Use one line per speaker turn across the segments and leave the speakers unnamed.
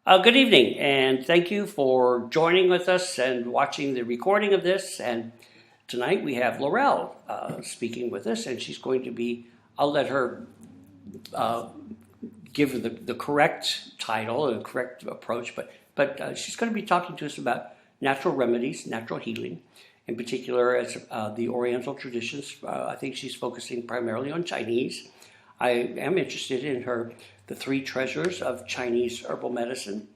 Good evening, and thank you for joining with us and watching the recording of this. And tonight we have Laurel speaking with us, and she's going to be, I'll let her uh, give the correct title and correct approach, but she's going to be talking to us about natural remedies, natural healing, in particular as the Oriental traditions. I think she's focusing primarily on Chinese. I am interested in the three treasures of Chinese herbal medicine,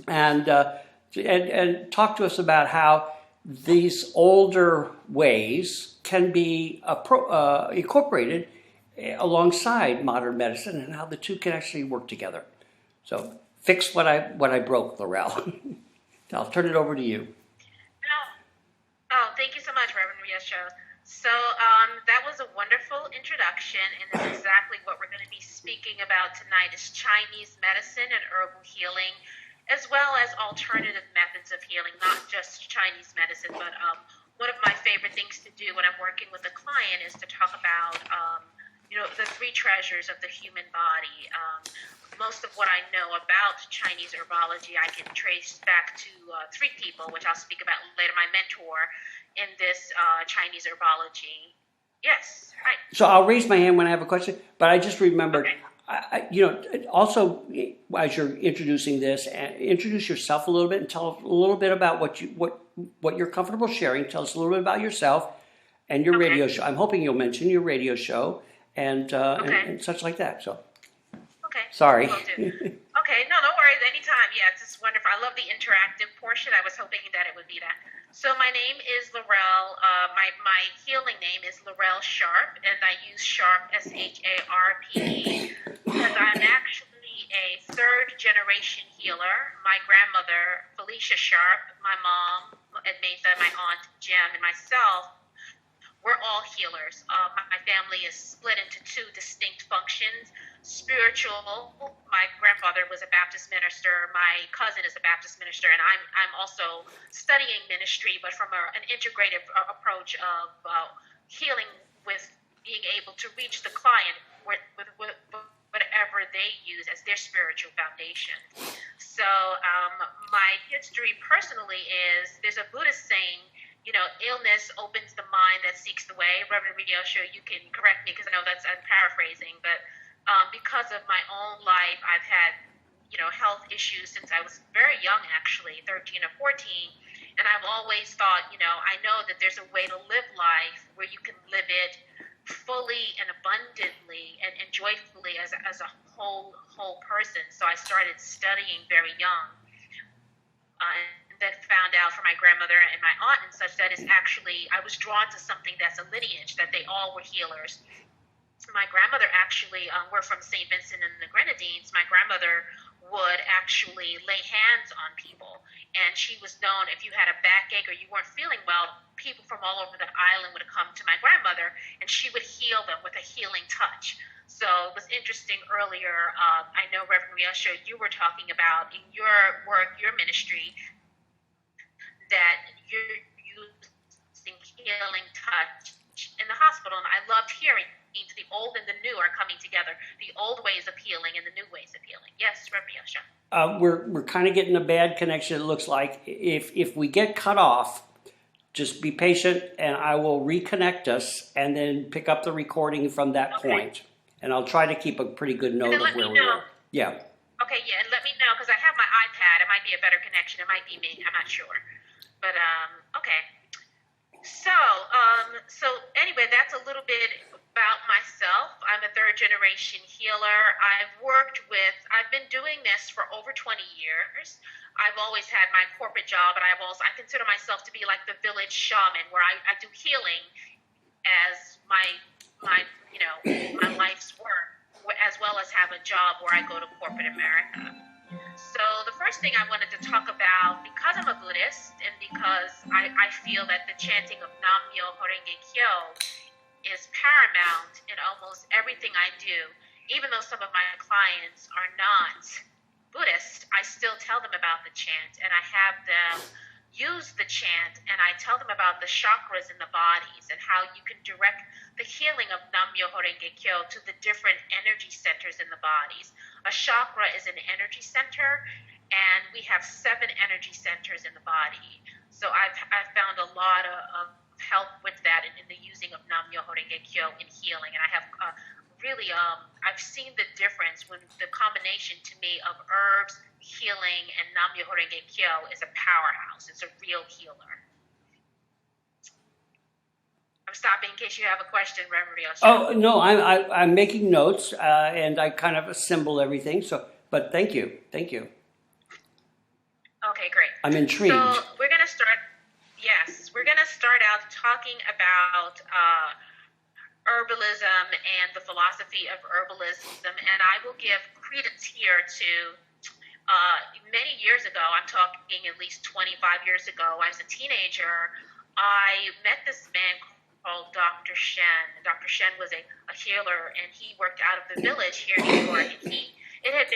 and and talk to us about how these older ways can be incorporated alongside modern medicine, and how the two can actually work together. So fix what I broke, Laurel. I'll turn it over to you.
Thank you so much, Reverend Myosho. So that was a wonderful introduction, and that's exactly what we're going to be speaking about tonight is Chinese medicine and herbal healing, as well as alternative methods of healing, not just Chinese medicine, but one of my favorite things to do when I'm working with a client is to talk about, the three treasures of the human body. Most of what I know about Chinese herbology, I can trace back to three people, which I'll speak about later, my mentor in this Chinese herbology. Yes, hi.
So I'll raise my hand when I have a question, but I just remembered,
Okay.
also as you're introducing this, introduce yourself a little bit and tell a little bit about what you're comfortable sharing. Tell us a little bit about yourself and your
Okay.
radio show. I'm hoping you'll mention your radio show and
Okay.
and such like that. So
Okay.
sorry.
Will do. Okay. No, no worries. Anytime. Yeah, it's just wonderful. I love the interactive portion. I was hoping that it would be that. So my name is Laurel. My healing name is Laurel Sharpe, and I use Sharpe Sharpe because I'm actually a third generation healer. My grandmother Felicia Sharpe, my mom Edmatha, my aunt Jem, and myself. We're all healers. My family is split into two distinct functions. Spiritual, my grandfather was a Baptist minister. My cousin is a Baptist minister, and I'm also studying ministry, but from an integrative approach of healing with being able to reach the client with whatever they use as their spiritual foundation. So my history personally is there's a Buddhist saying, illness opens the mind that seeks the way. Reverend Myosho, you can correct me because I know I'm paraphrasing, but because of my own life, I've had, health issues since I was very young, actually, 13 or 14, and I've always thought, I know that there's a way to live life where you can live it fully and abundantly and joyfully as a whole person. So I started studying very young. And then found out from my grandmother and my aunt and such that is actually, I was drawn to something that's a lineage, that they all were healers. My grandmother actually, we're from St. Vincent and the Grenadines. My grandmother would actually lay hands on people. And she was known, if you had a backache or you weren't feeling well, people from all over the island would come to my grandmother and she would heal them with a healing touch. So it was interesting earlier, I know Reverend Myosho, you were talking about in your work, your ministry, that you're using healing touch in the hospital. And I loved hearing the old and the new are coming together, the old ways of healing and the new ways of healing. Yes, Reverend Myosho.
We're kind of getting a bad connection. It looks like if we get cut off, just be patient, and I will reconnect us and then pick up the recording from that point. And I'll try to keep a pretty good note of where we were. Yeah.
Okay, yeah, and let me know because I have my iPad. It might be a better connection. It might be me. I'm not sure. But okay. So anyway, that's a little bit about myself. I'm a third generation healer. I've been doing this for over 20 years. I've always had my corporate job, but I consider myself to be like the village shaman, where I do healing as my my life's work, as well as have a job where I go to corporate America. So the first thing I wanted to talk about, because I'm a Buddhist and because I feel that the chanting of Namu-Myoho-Renge-Kyo is paramount in almost everything I do, even though some of my clients are not Buddhist, I still tell them about the chant, and I have them use the chant, and I tell them about the chakras in the bodies and how you can direct the healing of Namu-Myoho-Renge-Kyo to the different energy centers in the bodies. A chakra is an energy center, and we have 7 energy centers in the body. So I've found a lot of help with that in the using of Namu-Myoho-Renge-Kyo in healing. And I have really, I've seen the difference when the combination to me of herbs, healing, and Namu-Myoho-Renge-Kyo is a powerhouse. It's a real healer. I'm stopping in case you have a question, Reverend Myosho.
Oh, no, I'm making notes, and I kind of assemble everything. So, but thank you.
Okay, great.
I'm intrigued.
So we're going to start, we're going to start out talking about herbalism and the philosophy of herbalism, and I will give credence here to many years ago. I'm talking at least 25 years ago. I was a teenager. I met this man called Dr. Shen. Dr. Shen was a healer, and he worked out of the village here in New York. And it had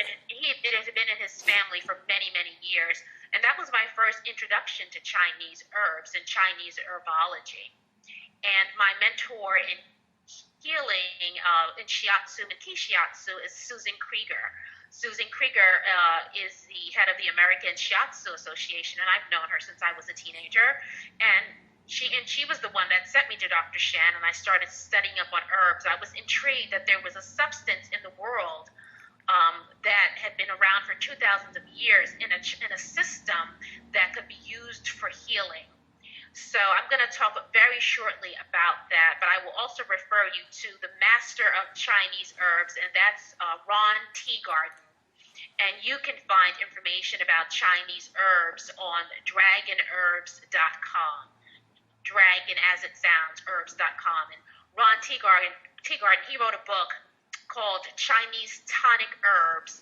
been in his family for many, many years, and that was my first introduction to Chinese herbs and Chinese herbology. And my mentor in healing in shiatsu and ki-shiatsu is Susan Krieger. Susan Krieger is the head of the American Shiatsu Association, and I've known her since I was a teenager. And she was the one that sent me to Dr. Shen, and I started studying up on herbs. I was intrigued that there was a substance in the world that had been around for 2,000 of years in a system that could be used for healing. So I'm going to talk very shortly about that, but I will also refer you to the master of Chinese herbs, and that's Ron Teagarden. And you can find information about Chinese herbs on dragonherbs.com. Dragon as it sounds, herbs.com. And Ron Teagarden, he wrote a book called Chinese Tonic Herbs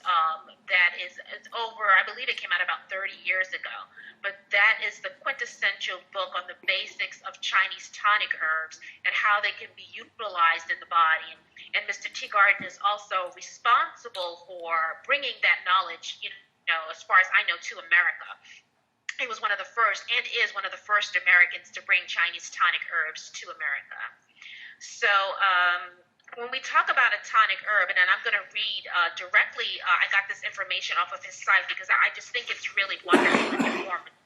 that is over, I believe it came out about 30 years ago. But that is the quintessential book on the basics of Chinese tonic herbs and how they can be utilized in the body. And Mr. Teagarden is also responsible for bringing that knowledge, as far as I know, to America. He was one of the first, and is one of the first Americans to bring Chinese tonic herbs to America. So when we talk about a tonic herb, and then I'm going to read directly, I got this information off of his site because I just think it's really wonderful and informative.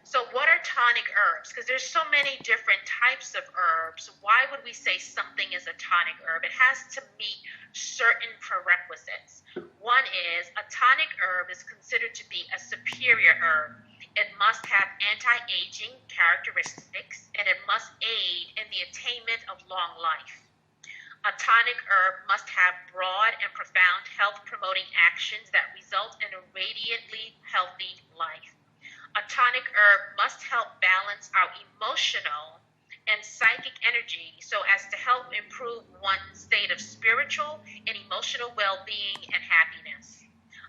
So what are tonic herbs? Because there's so many different types of herbs. Why would we say something is a tonic herb? It has to meet certain prerequisites. One is a tonic herb is considered to be a superior herb. It must have anti-aging characteristics, and it must aid in the attainment of long life. A tonic herb must have broad and profound health-promoting actions that result in a radiantly healthy life. A tonic herb must help balance our emotional and psychic energy so as to help improve one's state of spiritual and emotional well-being and happiness.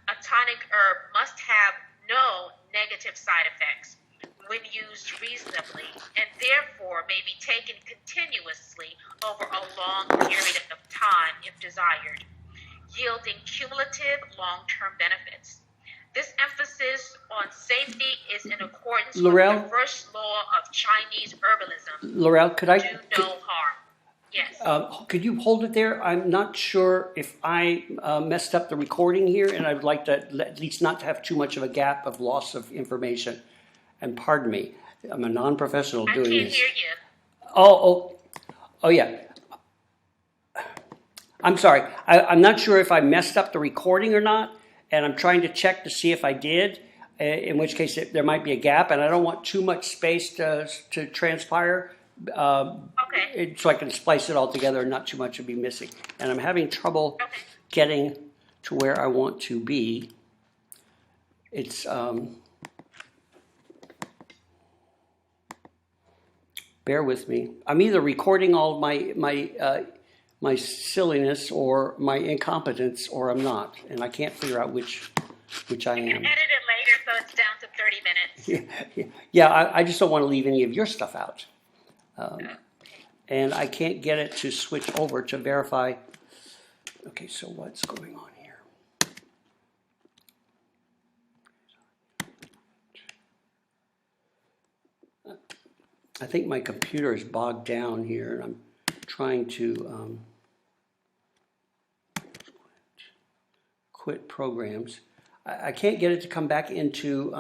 A tonic herb must have no negative side effects when used reasonably, and therefore may be taken continuously over a long period of time if desired, yielding cumulative long-term benefits. This emphasis on safety is in accordance
Laurel?
with the first law of Chinese herbalism.
Laurel, could I?
Do no harm. Yes.
Could you hold it there? I'm not sure if I messed up the recording here, and I'd like to at least not to have too much of a gap of loss of information. And pardon me, I'm a non-professional doing this. I
can't hear you.
Oh, yeah. I'm sorry. I'm not sure if I messed up the recording or not, and I'm trying to check to see if I did, in which case there might be a gap, and I don't want too much space to transpire.
Okay.
So I can splice it all together and not too much would be missing. And I'm having trouble getting to where I want to be. It's bear with me. I'm either recording all my silliness or my incompetence, or I'm not, and I can't figure out which I am.
You can edit it later, so it's down to 30 minutes.
Yeah. I just don't want to leave any of your stuff out. And I can't get it to switch over to verify. Okay, so what's going on here? I think my computer is bogged down here, and I'm trying to quit programs. I can't get it to come back into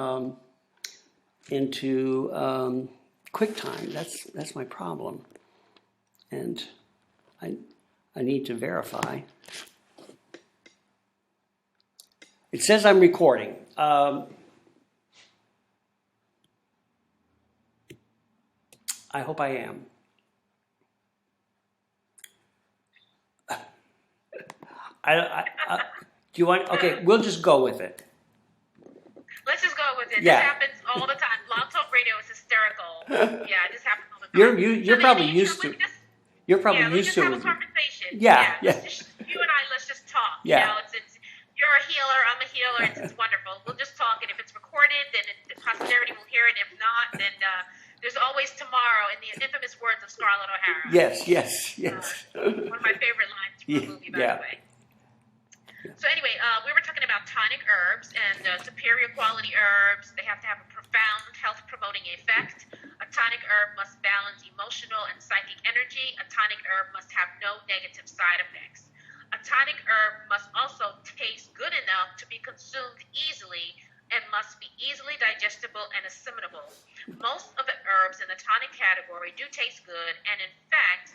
QuickTime. That's my problem, and I need to verify. It says I'm recording. I hope I am. Do you want? Okay, we'll just go with it.
Let's just go with it.
Yeah.
This happens all the time. Blog Talk Radio is hysterical. Yeah, it just happens all the time.
You're probably used to. You're probably used to it.
Let's just have a conversation.
Yeah.
You and I, let's just talk.
Yeah.
You know, it's you're a healer, I'm a healer. It's wonderful. We'll just talk, and if it's recorded, then posterity will hear it. If not, then there's always tomorrow. In the infamous words of Scarlett O'Hara.
Yes.
One of my favorite lines from the movie, by the way. So anyway, we were talking about tonic herbs and superior quality herbs. They have to have a profound health-promoting effect. A tonic herb must balance emotional and psychic energy. A tonic herb must have no negative side effects. A tonic herb must also taste good enough to be consumed easily and must be easily digestible and assimilable. Most of the herbs in the tonic category do taste good, and in fact,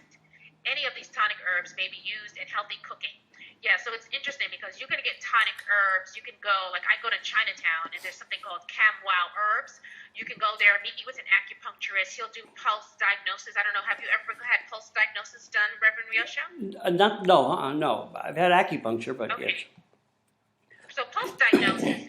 any of these tonic herbs may be used in healthy cooking. Yeah, so it's interesting because you're going to get tonic herbs. You can go, like I go to Chinatown, and there's something called Camwow Herbs. You can go there, meet with an acupuncturist. He'll do pulse diagnosis. I don't know, have you ever had pulse diagnosis done, Reverend Myosho?
No. I've had acupuncture, but
okay.
Yes.
So pulse diagnosis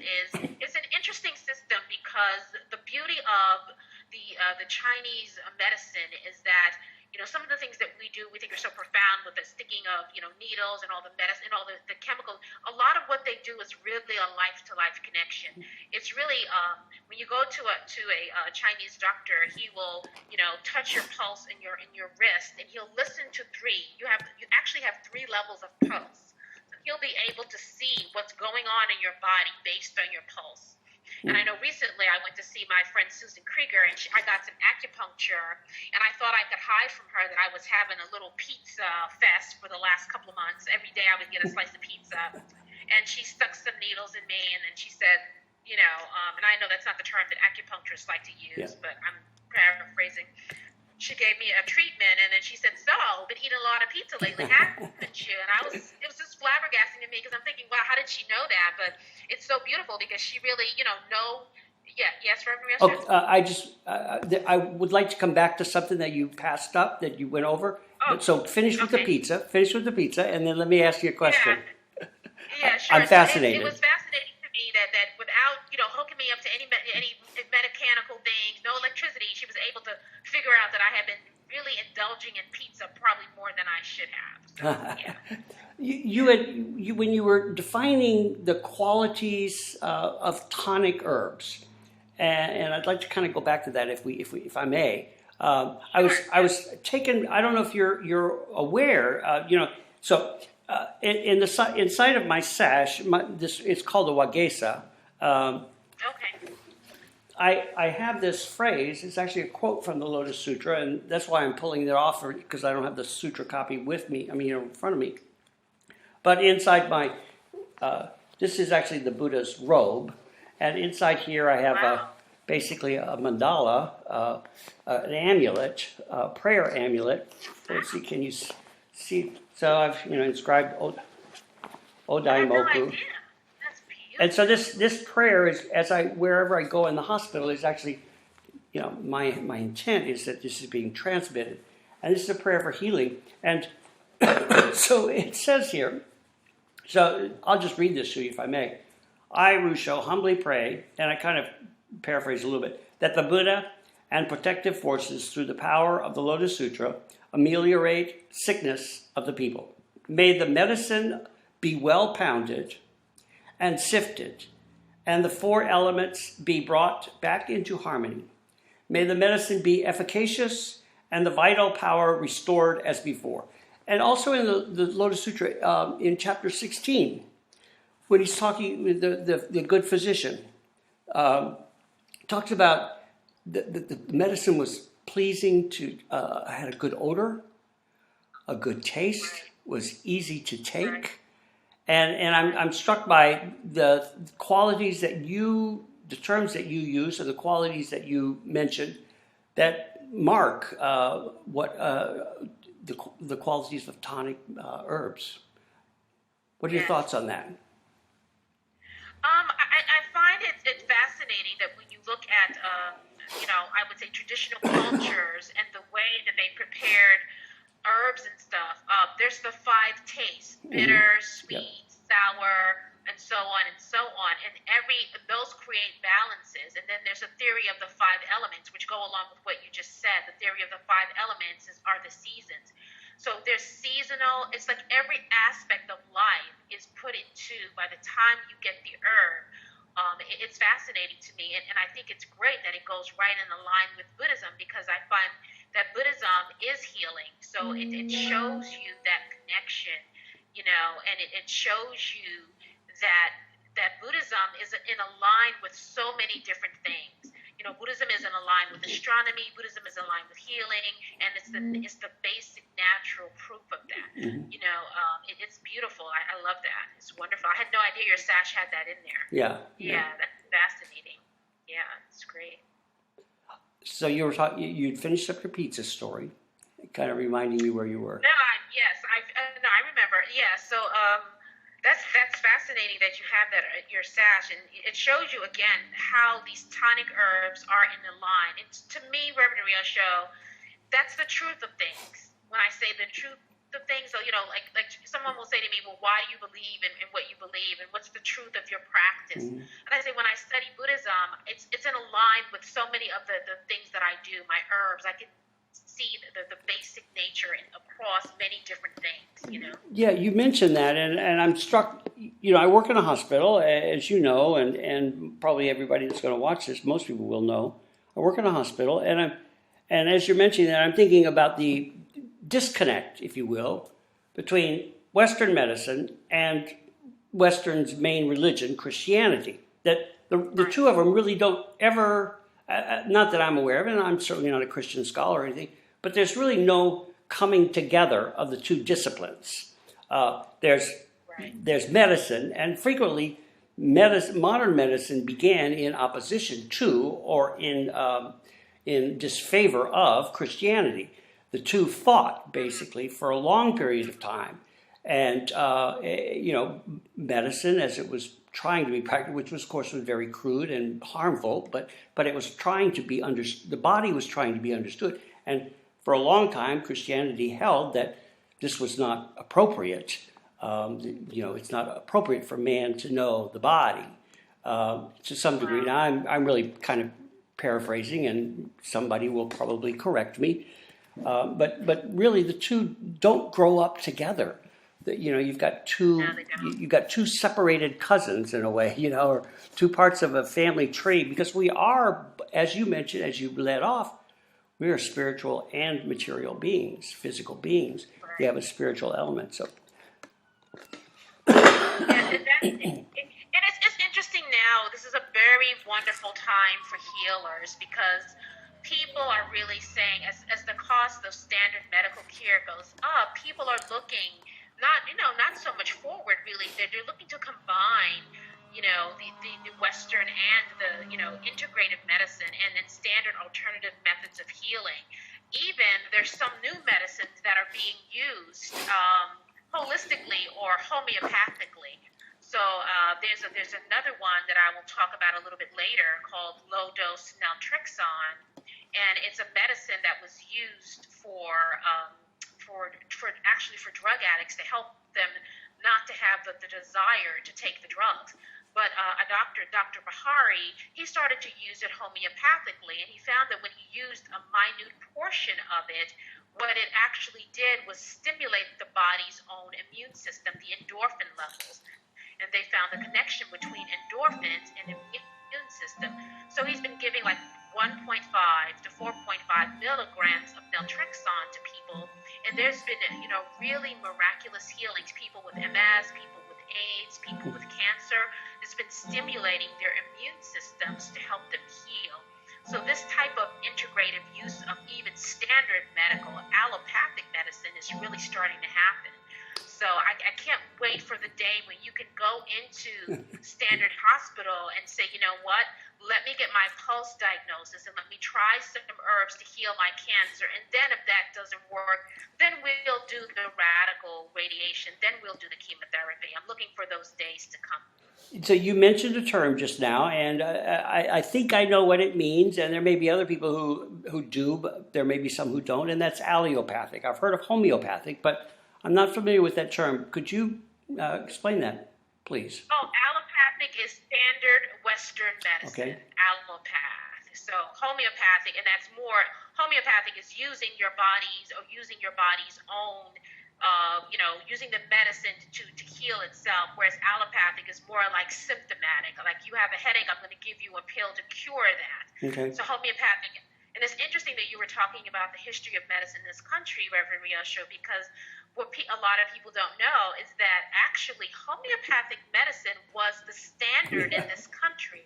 it's an interesting system because the beauty of the Chinese medicine is that, you know, some of the things that we do, we think are so profound with the sticking of, you know, needles and all the medicine and all the chemicals. A lot of what they do is really a life-to-life connection. It's really, when you go to a Chinese doctor, he will, you know, touch your pulse in your wrist, and he'll listen to three. You actually have 3 levels of pulse. So he'll be able to see what's going on in your body based on your pulse. And I know recently I went to see my friend Susan Krieger, and I got some acupuncture, and I thought I could hide from her that I was having a little pizza fest for the last couple of months. Every day I would get a slice of pizza, and she stuck some needles in me, and then she said, you know, and I know that's not the term that acupuncturists like to use, but I'm paraphrasing. She gave me a treatment, and then she said, "So, been eating a lot of pizza lately, haven't you?" And it was just flabbergasting to me because I'm thinking, wow, how did she know that? But it's so beautiful because she really, you know, yes, Reverend Myosho?
I would like to come back to something that you passed up, that you went over. So finish with the pizza, and then let me ask you a question.
Yeah, sure.
I'm fascinated.
It was fascinating to me that without, you know, hooking me up to any mechanical things, no electricity, she was able to figure out that I had been really indulging in pizza probably more than I should have. So, yeah.
You when you were defining the qualities of tonic herbs, and I'd like to kind of go back to that if I may. I was taken. I don't know if you're aware. You know, so inside of my sash, it's called a wagesa.
Okay.
I have this phrase. It's actually a quote from the Lotus Sutra, and that's why I'm pulling it off, because I don't have the sutra copy with me. I mean, in front of me. But inside my, this is actually the Buddha's robe, and inside here I have basically a mandala, an amulet, a prayer amulet. Let's see, can you see? So I've inscribed Odaimoku. And so this prayer is, wherever I go in the hospital, is actually, my intent is that this is being transmitted, and this is a prayer for healing. And so it says here. So I'll just read this to you, if I may. I, Rusho, humbly pray, and I kind of paraphrase a little bit, that the Buddha and protective forces, through the power of the Lotus Sutra, ameliorate sickness of the people. May the medicine be well pounded and sifted, and the 4 elements be brought back into harmony. May the medicine be efficacious and the vital power restored as before. And also in the Lotus Sutra, in chapter 16, when he's talking with the good physician, talks about the medicine was pleasing to, had a good odor, a good taste, was easy to take, And I'm struck by the qualities the terms that you use, and the qualities that you mentioned that mark the qualities of tonic herbs. What are your thoughts on that?
I find it fascinating that when you look at, I would say traditional cultures and the way that they prepared herbs and stuff, there's the five tastes: bitter, sweet, sour, and so on and so on. And those create balances. And then there's a theory of the five elements, which go along with what you just said. The theory of the five elements are the seasons. So there's seasonal, it's like every aspect of life is put into by the time you get the herb. It's fascinating to me, and I think it's great that it goes right in line with Buddhism, because I find that Buddhism is healing. So it shows you that connection, and it shows you that Buddhism is in line with so many different things. Buddhism is in line with astronomy. Buddhism is in line with healing, and it's the basic natural proof of that. It's beautiful. I love that. It's wonderful. I had no idea your sash had that in there. Yeah, that's fascinating. Yeah, it's great.
So you were talking. You'd finished up your pizza story, kind of reminding me where you were.
I remember. Yeah, so that's fascinating that you have that at your sash, and it shows you again how these tonic herbs are in the line. It's, to me, Reverend Myosho, that's the truth of things. When I say the truth of things, so like someone will say to me, well, why do you believe in what you believe, and what's the truth of your practice? And I say, when I study Buddhism, it's in a line with so many of the things that I do, my herbs. I can see the basic nature across many different things,
Yeah, you mentioned that, and I'm struck. I work in a hospital, as you know, and probably everybody that's going to watch this, most people will know. I work in a hospital, and as you're mentioning that, I'm thinking about the disconnect, if you will, between Western medicine and Western's main religion, Christianity. That the two of them really don't ever. Not that I'm aware of, and I'm certainly not a Christian scholar or anything, but there's really no coming together of the two disciplines. There's medicine, and frequently modern medicine began in opposition to or in disfavor of Christianity. The two fought basically for a long period of time, and medicine, as it was trying to be practiced, which was, of course, was very crude and harmful, but it was trying to be understood. The body was trying to be understood, and for a long time, Christianity held that this was not appropriate. It's not appropriate for man to know the body to some degree. Now, I'm really kind of paraphrasing, and somebody will probably correct me. But really, the two don't grow up together. You've got two separated cousins in a way, or two parts of a family tree, because we are, as you mentioned, as you led off, we are spiritual and material beings, physical beings. We have a spiritual element. So,
and it's interesting now. This is a very wonderful time for healers, because people are really saying, as the cost of standard medical care goes up, people are looking not so much forward, really. They're looking to combine, the Western and the, integrative medicine and then standard alternative methods of healing. Even there's some new medicines that are being used holistically or homeopathically. So there's another one that I will talk about a little bit later called low-dose naltrexone, and it's a medicine that was used for drug addicts to help them not to have the desire to take the drugs. But Dr. Bahari, he started to use it homeopathically, and he found that when he used a minute portion of it, what it actually did was stimulate the body's own immune system, the endorphin levels. And they found the connection between endorphins and the immune system. So he's been giving like 1.5 to 4.5 milligrams of naltrexone to people, and there's been really miraculous healings. People with MS, people with AIDS, people with cancer. It's been stimulating their immune systems to help them heal. So this type of integrative use of even standard medical allopathic medicine is really starting to happen. So So I can't wait for the day when you can go into Standard Hospital and say, you know what, let me get my pulse diagnosis and let me try some herbs to heal my cancer. And then if that doesn't work, then we'll do the radical radiation. Then we'll do the chemotherapy. I'm looking for those days to come.
So you mentioned a term just now, and I think I know what it means, and there may be other people who do, but there may be some who don't, and that's allopathic. I've heard of homeopathic, but I'm not familiar with that term. Could you explain that, please?
Oh, allopathic is standard Western medicine.
Okay.
Allopath. So homeopathic, and that's more, homeopathic is using your body's own, using the medicine to heal itself, whereas allopathic is more like symptomatic. Like you have a headache, I'm going to give you a pill to cure that.
Okay.
So homeopathic, and it's interesting that you were talking about the history of medicine in this country, Reverend Myosho, because what a lot of people don't know is that actually homeopathic medicine was the standard in this country.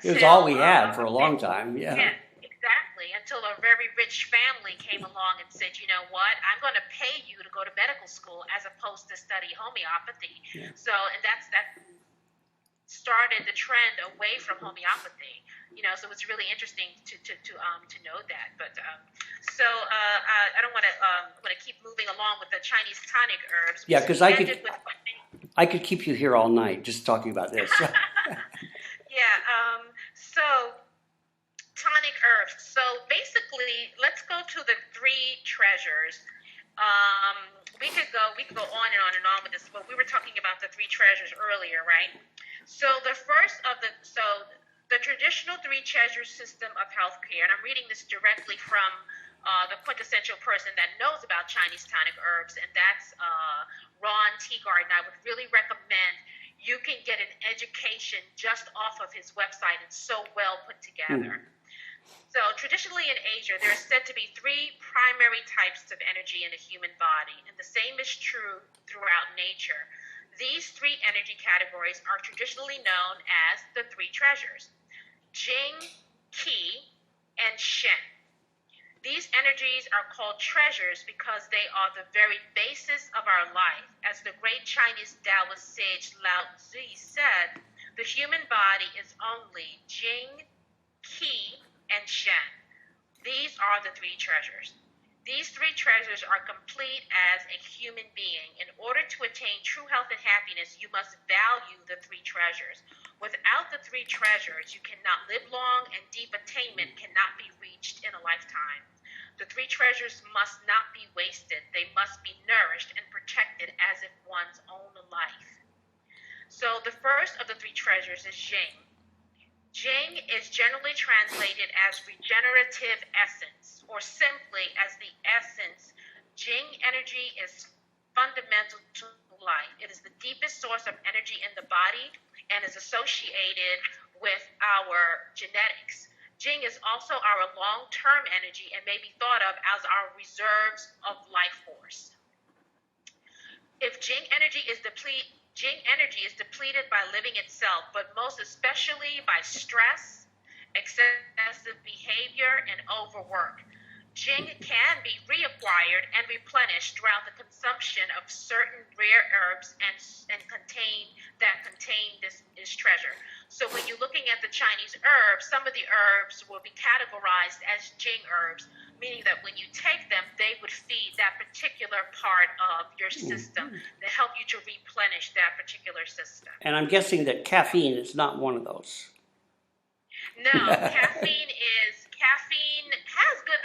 It was all we had for a long time, yeah.
Yeah, exactly, until a very rich family came along and said, you know what, I'm going to pay you to go to medical school as opposed to study homeopathy. Yeah. So, and that started the trend away from homeopathy. So it's really interesting to know that. But I don't want to keep moving along with the Chinese tonic herbs.
Yeah, because I could keep you here all night just talking about this.
Yeah. So tonic herbs. So basically, let's go to the three treasures. We could go on and on and on with this, but we were talking about the three treasures earlier, right? So the first of the traditional three treasure system of healthcare, and I'm reading this directly from the quintessential person that knows about Chinese tonic herbs, and that's Ron Teagard. And I would really recommend you can get an education just off of his website. It's so well put together. So traditionally in Asia, there is said to be three primary types of energy in the human body, and the same is true throughout nature. These three energy categories are traditionally known as the three treasures: Jing, Qi, and Shen. These energies are called treasures because they are the very basis of our life. As the great Chinese Taoist sage Lao Tzu said, the human body is only Jing, Qi, and Shen. These are the three treasures. These three treasures are complete as a human being. In order to attain true health and happiness, you must value the three treasures. Without the three treasures, you cannot live long, and deep attainment cannot be reached in a lifetime. The three treasures must not be wasted. They must be nourished and protected as if one's own life. So the first of the three treasures is Jing. Jing is generally translated as regenerative essence, or simply as the essence. Jing energy is fundamental to life. It is the deepest source of energy in the body and is associated with our genetics. Jing is also our long-term energy and may be thought of as our reserves of life force. If Jing energy is depleted by living itself, but most especially by stress, excessive behavior, and overwork. Jing can be reacquired and replenished throughout the consumption of certain rare herbs and contain this treasure. So when you're looking at the Chinese herbs, some of the herbs will be categorized as Jing herbs, meaning that when you take them, they would feed that particular part of your system to help you to replenish that particular system.
And I'm guessing that caffeine is not one of those.
No, caffeine has good.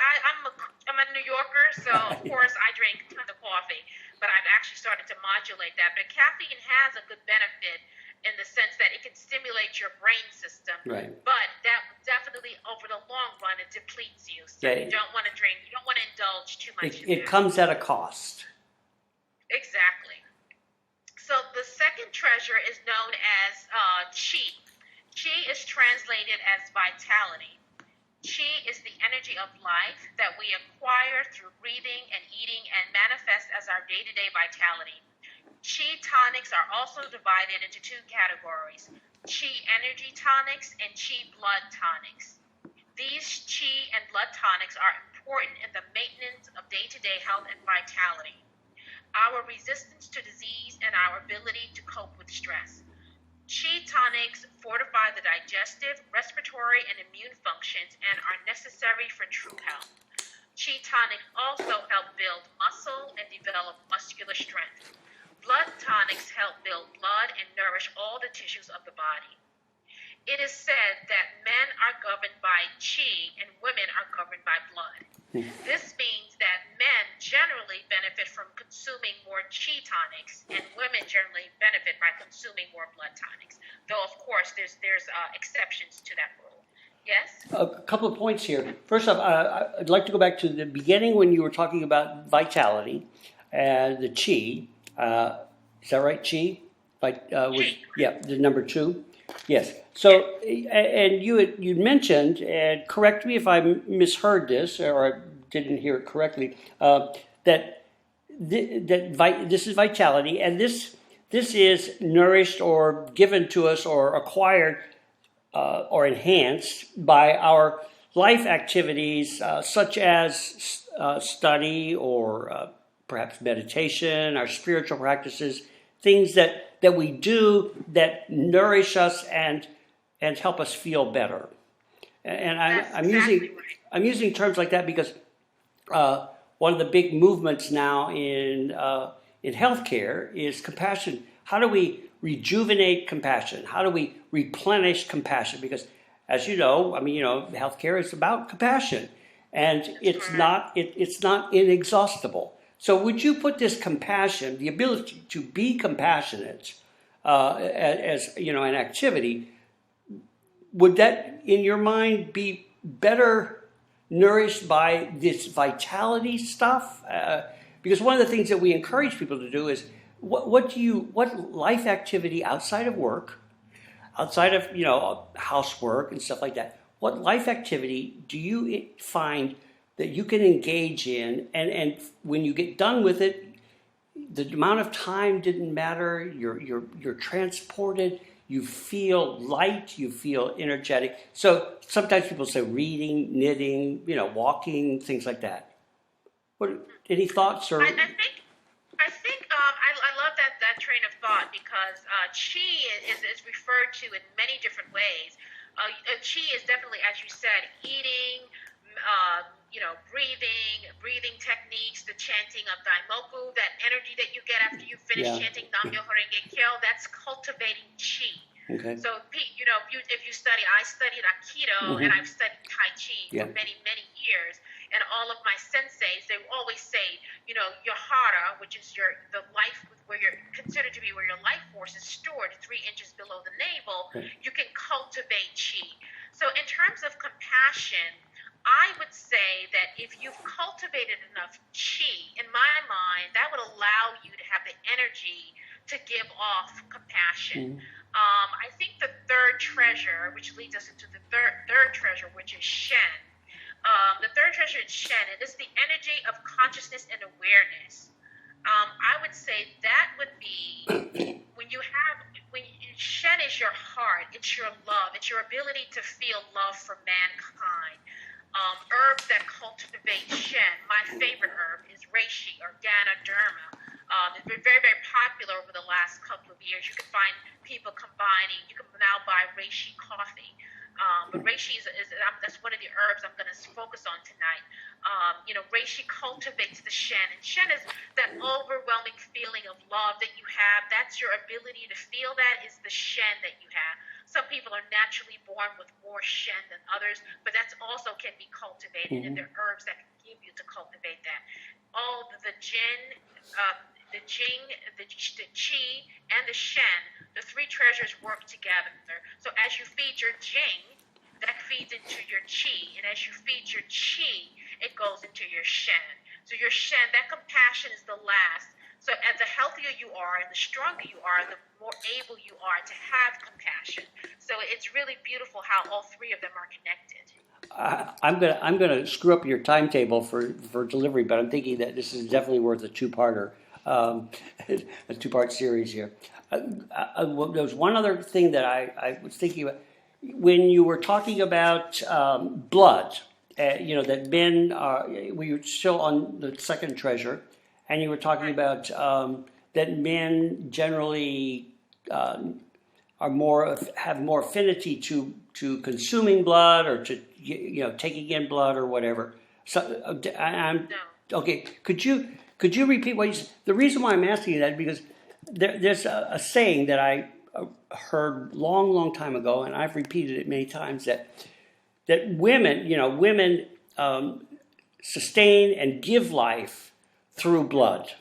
I'm a New Yorker, so of course I drink tons of coffee, but I've actually started to modulate that. But caffeine has a good benefit in the sense that it can stimulate your brain system.
Right.
But that definitely, over the long run, it depletes you. So you don't want to drink. You don't want to indulge too much.
It comes at a cost.
Exactly. So the second treasure is known as Qi. Qi is translated as vitality. Qi is the energy of life that we acquire through breathing and eating and manifest as our day-to-day vitality. Qi tonics are also divided into two categories: Qi energy tonics and Qi blood tonics. These Qi and blood tonics are important in the maintenance of day-to-day health and vitality. our resistance to disease, and our ability to cope with stress. Qi tonics fortify the digestive, respiratory, and immune functions and are necessary for true health. Qi tonics also help build muscle and develop muscular strength. Blood tonics help build blood and nourish all the tissues of the body. It is said that men are governed by Qi and women are governed by blood. This means that men generally benefit from consuming more Qi tonics, and women generally benefit by consuming more blood tonics. Though, of course, there's exceptions to that rule. Yes?
A couple of points here. First off, I'd like to go back to the beginning when you were talking about vitality and the Qi. Is that right, Qi? Yeah, the number 2. Yes. So, and you mentioned, and correct me if I misheard this or I didn't hear it correctly, that this is vitality, and this is nourished or given to us or acquired or enhanced by our life activities, such as study or perhaps meditation, our spiritual practices, things that we do that nourish us and help us feel better. And I'm using terms like that because one of the big movements now in healthcare is compassion. How do we rejuvenate compassion? How do we replenish compassion? Because, as you know, healthcare is about compassion, and it's not inexhaustible. So would you put this compassion, the ability to be compassionate, as an activity, would that, in your mind, be better nourished by this vitality stuff? Because one of the things that we encourage people to do is, what life activity outside of work, outside of housework and stuff like that, what life activity do you find that you can engage in, and when you get done with it, the amount of time didn't matter. You're transported. You feel light. You feel energetic. So sometimes people say reading, knitting, walking, things like that. Any thoughts or?
I think I love that train of thought because Qi is referred to in many different ways. Qi is definitely, as you said, eating. Breathing techniques, the chanting of Daimoku, that energy that you get after you finish chanting Namu-Myoho-Renge-Kyo, that's cultivating Qi.
Okay.
So, if you study, I studied Aikido and I've studied Tai Chi for many, many years. And all of my senseis, they always say, your hara, which is the life, where you're considered to be where your life force is stored 3 inches below the navel, you can cultivate Qi. So in terms of compassion, I would say that if you've cultivated enough Qi, in my mind, that would allow you to have the energy to give off compassion. I think the third treasure, which leads us into the third treasure, which is Shen. The third treasure is Shen, and it's the energy of consciousness and awareness. I would say that would be Shen is your heart, it's your love, it's your ability to feel love for mankind. Herbs that cultivate Shen. My favorite herb is reishi or Ganoderma. It's been very, very popular over the last couple of years. You can find people combining. You can now buy reishi coffee. But reishi that's one of the herbs I'm going to focus on tonight. Reishi cultivates the Shen, and Shen is that overwhelming feeling of love that you have. That's your ability to feel. That is the Shen that you have. Some people are naturally born with more Shen than others, but that also can be cultivated, and there are herbs that can give you to cultivate that. All the Jing, the Qi, and the Shen, the 3 treasures work together. So as you feed your Jing, that feeds into your Qi, and as you feed your Qi, it goes into your Shen. So your Shen, that compassion is the last. So as the healthier you are and the stronger you are, the more able you are to have compassion. So it's really beautiful how all 3 of them are connected.
I'm gonna screw up your timetable for delivery, but I'm thinking that this is definitely worth a 2-parter, a 2-part series here. There was one other thing that I was thinking about when you were talking about blood. That men we were still on the second treasure, and you were talking about that men generally have more affinity to consuming blood or to taking in blood or whatever. So I'm okay. Could you repeat what you said? The reason why I'm asking you that is because there's a saying that I heard long time ago, and I've repeated it many times, that women sustain and give life through blood.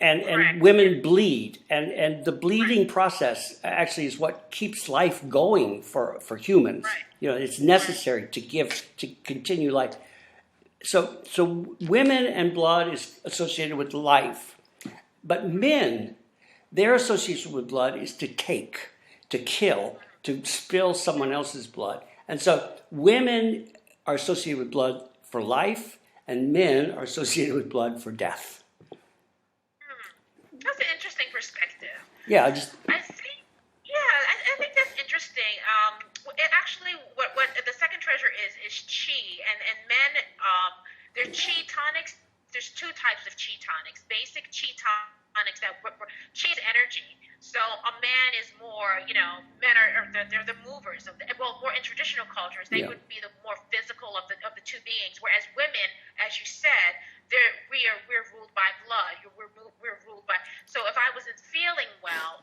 And women bleed, and the bleeding process actually is what keeps life going for humans. It's necessary to continue life. So women and blood is associated with life, but men, their association with blood is to take, to kill, to spill someone else's blood. And so women are associated with blood for life, and men are associated with blood for death.
That's an interesting perspective.
Yeah,
I think that's interesting. It actually, what the second treasure is chi, and men, their chi tonics. There's two types of chi tonics. Basic chi tonics chi is energy. So a man is more, men are they're the movers more in traditional cultures they would be the more physical of the two beings, whereas women, as you said, we're ruled by blood. We're ruled by. So if I wasn't feeling well,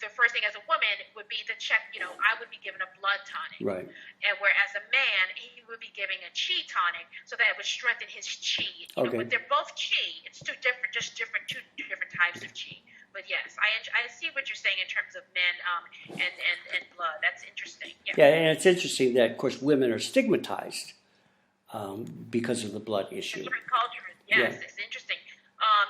the first thing as a woman would be to check. I would be given a blood tonic,
right?
And whereas a man, he would be giving a chi tonic, so that it would strengthen his chi. But they're both chi. It's two different types of chi. But yes, I see what you're saying in terms of men and blood. That's interesting.
Yeah, and it's interesting that, of course, women are stigmatized because of the blood issue.
In different cultures, yes, it's interesting.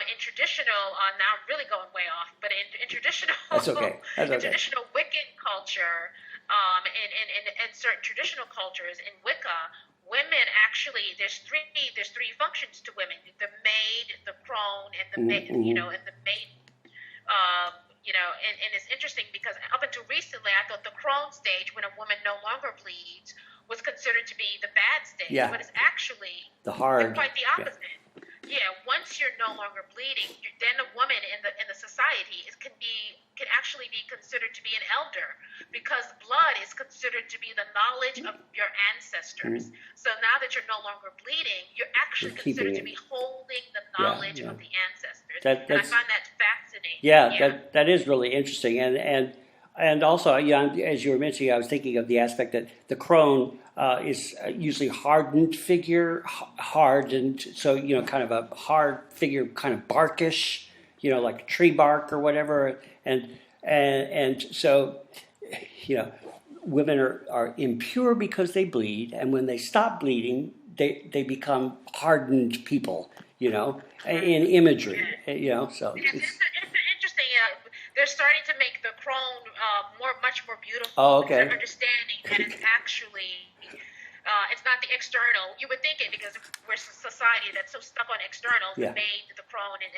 In traditional, now I'm really going way off, but in traditional,
that's okay.
Traditional Wiccan culture, in certain traditional cultures in Wicca, women actually there's three functions to women: the maid, the crone, and the maid. And the maid. And it's interesting because up until recently, I thought the crone stage, when a woman no longer bleeds, was considered to be the bad stage, but it's actually quite the opposite. Once you're no longer bleeding, then a woman in the society can actually be considered to be an elder, because blood is considered to be the knowledge of your ancestors. So now that you're no longer bleeding, you're actually considered to be holding the knowledge of the ancestors. And I find that fascinating.
That is really interesting, and also, as you were mentioning, I was thinking of the aspect that the crone is usually hardened figure, hardened, so kind of a hard figure, kind of barkish, like tree bark or whatever, and so women are impure because they bleed, and when they stop bleeding, they become hardened people, in imagery, so.
It's interesting. They're starting to make the crone much more beautiful.
Oh, okay.
They're understanding that it's actually, it's not the external. You would think it, because we're a society that's so stuck on externals. The maid, the crone, and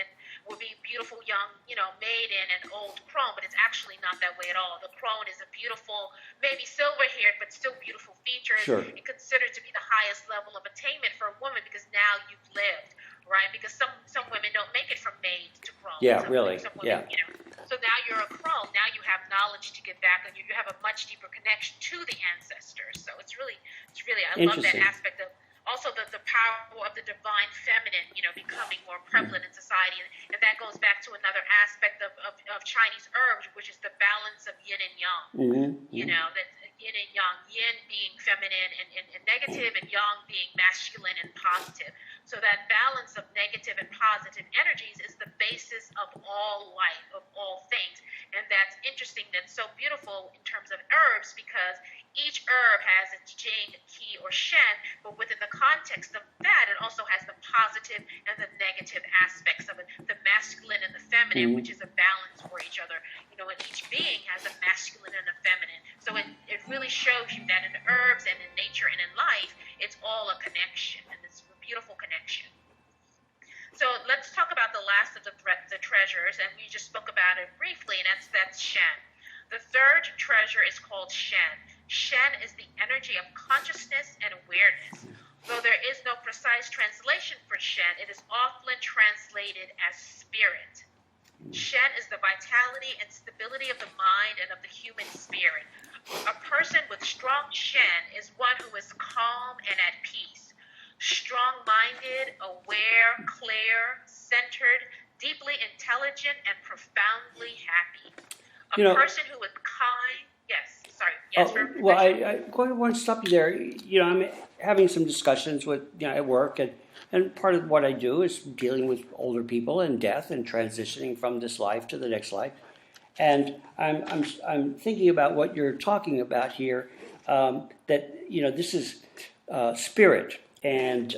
would be beautiful young, maiden and old crone, but it's actually not that way at all. The crone is a beautiful, maybe silver-haired, but still beautiful features.
Sure.
And considered to be the highest level of attainment for a woman, because now you've lived. Right, because some women don't make it from maid to crone.
Really.
Some women, So now you're a crone. Now you have knowledge to give back, and you have a much deeper connection to the ancestors. So it's really. I love that aspect of also the power of the divine feminine, becoming more prevalent in society, and that goes back to another aspect of Chinese herbs, which is the balance of yin and yang. That yin and yang, yin being feminine and negative, and yang being masculine and positive. So that balance of negative and positive energies is the basis of all life, of all things. And that's interesting. That's so beautiful in terms of herbs, because each herb has its jing, qi, or shen, but within the context of that, it also has the positive and the negative aspects of it, the masculine and the feminine, which is a balance for each other. And each being has a masculine and a feminine. So it really shows you that in herbs and in nature and in life, it's all a connection, and it's a beautiful connection. So let's talk about the last of the treasures, and we just spoke about it briefly, and that's Shen. The third treasure is called Shen. Shen is the energy of consciousness and awareness. Though there is no precise translation for Shen, it is often translated as spirit. Shen is the vitality and stability of the mind and of the human spirit. A person with strong Shen is one who is calm and at peace, strong-minded, aware, clear, centered, deeply intelligent, and profoundly happy. A person who is kind. Yes, sorry. Yes.
Well, I want to stop you there. I'm having some discussions with at work, and part of what I do is dealing with older people and death and transitioning from this life to the next life. And I'm thinking about what you're talking about here. That this is spirit, and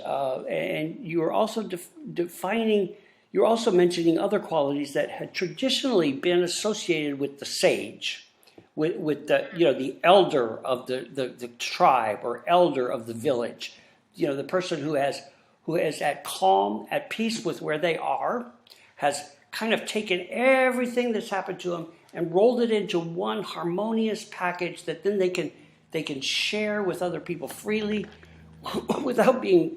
you are also defining. You're also mentioning other qualities that had traditionally been associated with the sage, with the the elder of the tribe or elder of the village, the person who is at calm, at peace with where they are, has kind of taken everything that's happened to them and rolled it into one harmonious package that then they can share with other people freely, without being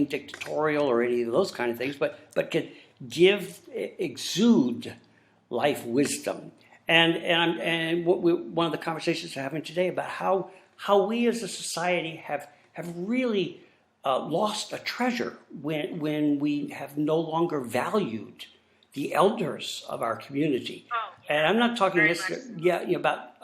dictatorial or any of those kind of things, but can exude life wisdom. And one of the conversations we're having today about how we as a society have really lost a treasure when we have no longer valued the elders of our community. And I'm not talking about.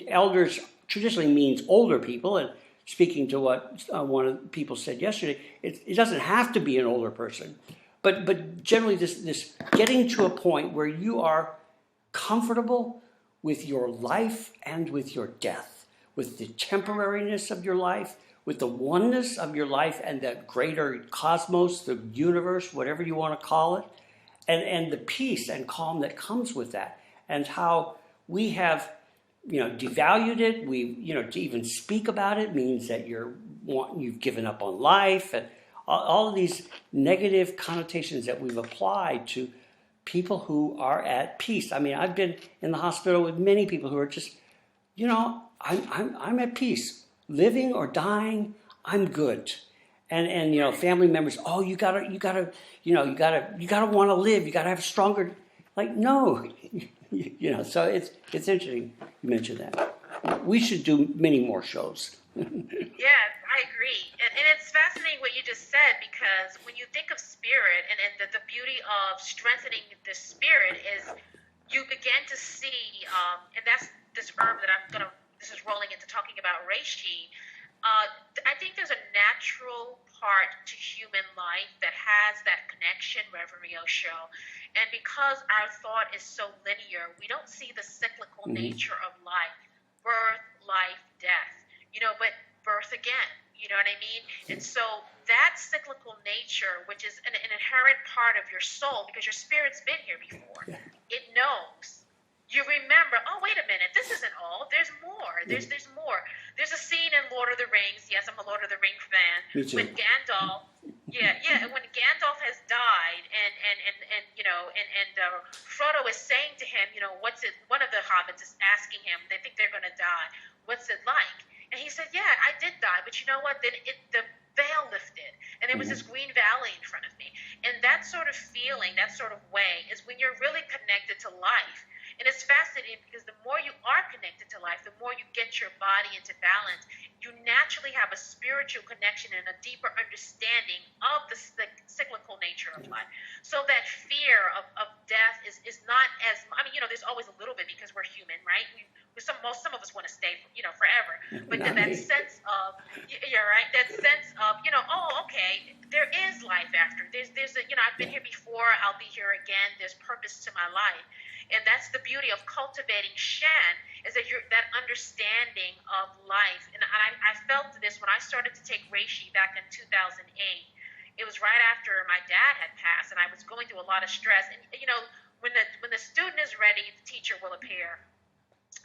Elders traditionally means older people, and speaking to what one of the people said yesterday, it doesn't have to be an older person, but generally this getting to a point where you are comfortable with your life and with your death, with the temporariness of your life, with the oneness of your life and the greater cosmos, the universe, whatever you want to call it, and the peace and calm that comes with that, and how we have devalued it. To even speak about it means that you've given up on life, and all of these negative connotations that we've applied to people who are at peace. I've been in the hospital with many people who are just, I'm at peace, living or dying, I'm good. And family members, you gotta want to live, you gotta have a stronger, no, So it's interesting you mentioned that. We should do many more shows.
Yeah, I agree. And it's fascinating what you just said, because when you think of spirit and the beauty of strengthening the spirit is you begin to see, and that's this herb that this is rolling into talking about reishi. I think there's a natural part to human life that has that connection, Reverend Myosho. And because our thought is so linear, we don't see the cyclical nature of life, birth, life, death, but birth again, you know what I mean? And so that cyclical nature, which is an inherent part of your soul, because your spirit's been here before, it knows. You remember, wait a minute, this isn't all. There's more. There's more. There's a scene in Lord of the Rings. Yes, I'm a Lord of the Rings fan.
Me too.
When Gandalf, when Gandalf has died, and Frodo is saying to him, what's it? One of the hobbits is asking him. They think they're going to die. What's it like? And he said, yeah, I did die, but you know what? Then the veil lifted, and there was this green valley in front of me. And that sort of feeling, that sort of way, is when you're really connected to life. And it's fascinating because the more you are connected to life, the more you get your body into balance, you naturally have a spiritual connection and a deeper understanding of the cyclical nature of life. So that fear of death is not as, there's always a little bit because we're human, right? Some of us want to stay, forever. But then that sense of, that sense of, okay, there is life after. There's I've been here before, I'll be here again. There's purpose to my life. And that's the beauty of cultivating Shen, is that that understanding of life. And I felt this when I started to take reishi back in 2008. It was right after my dad had passed, and I was going through a lot of stress. And when the student is ready, the teacher will appear.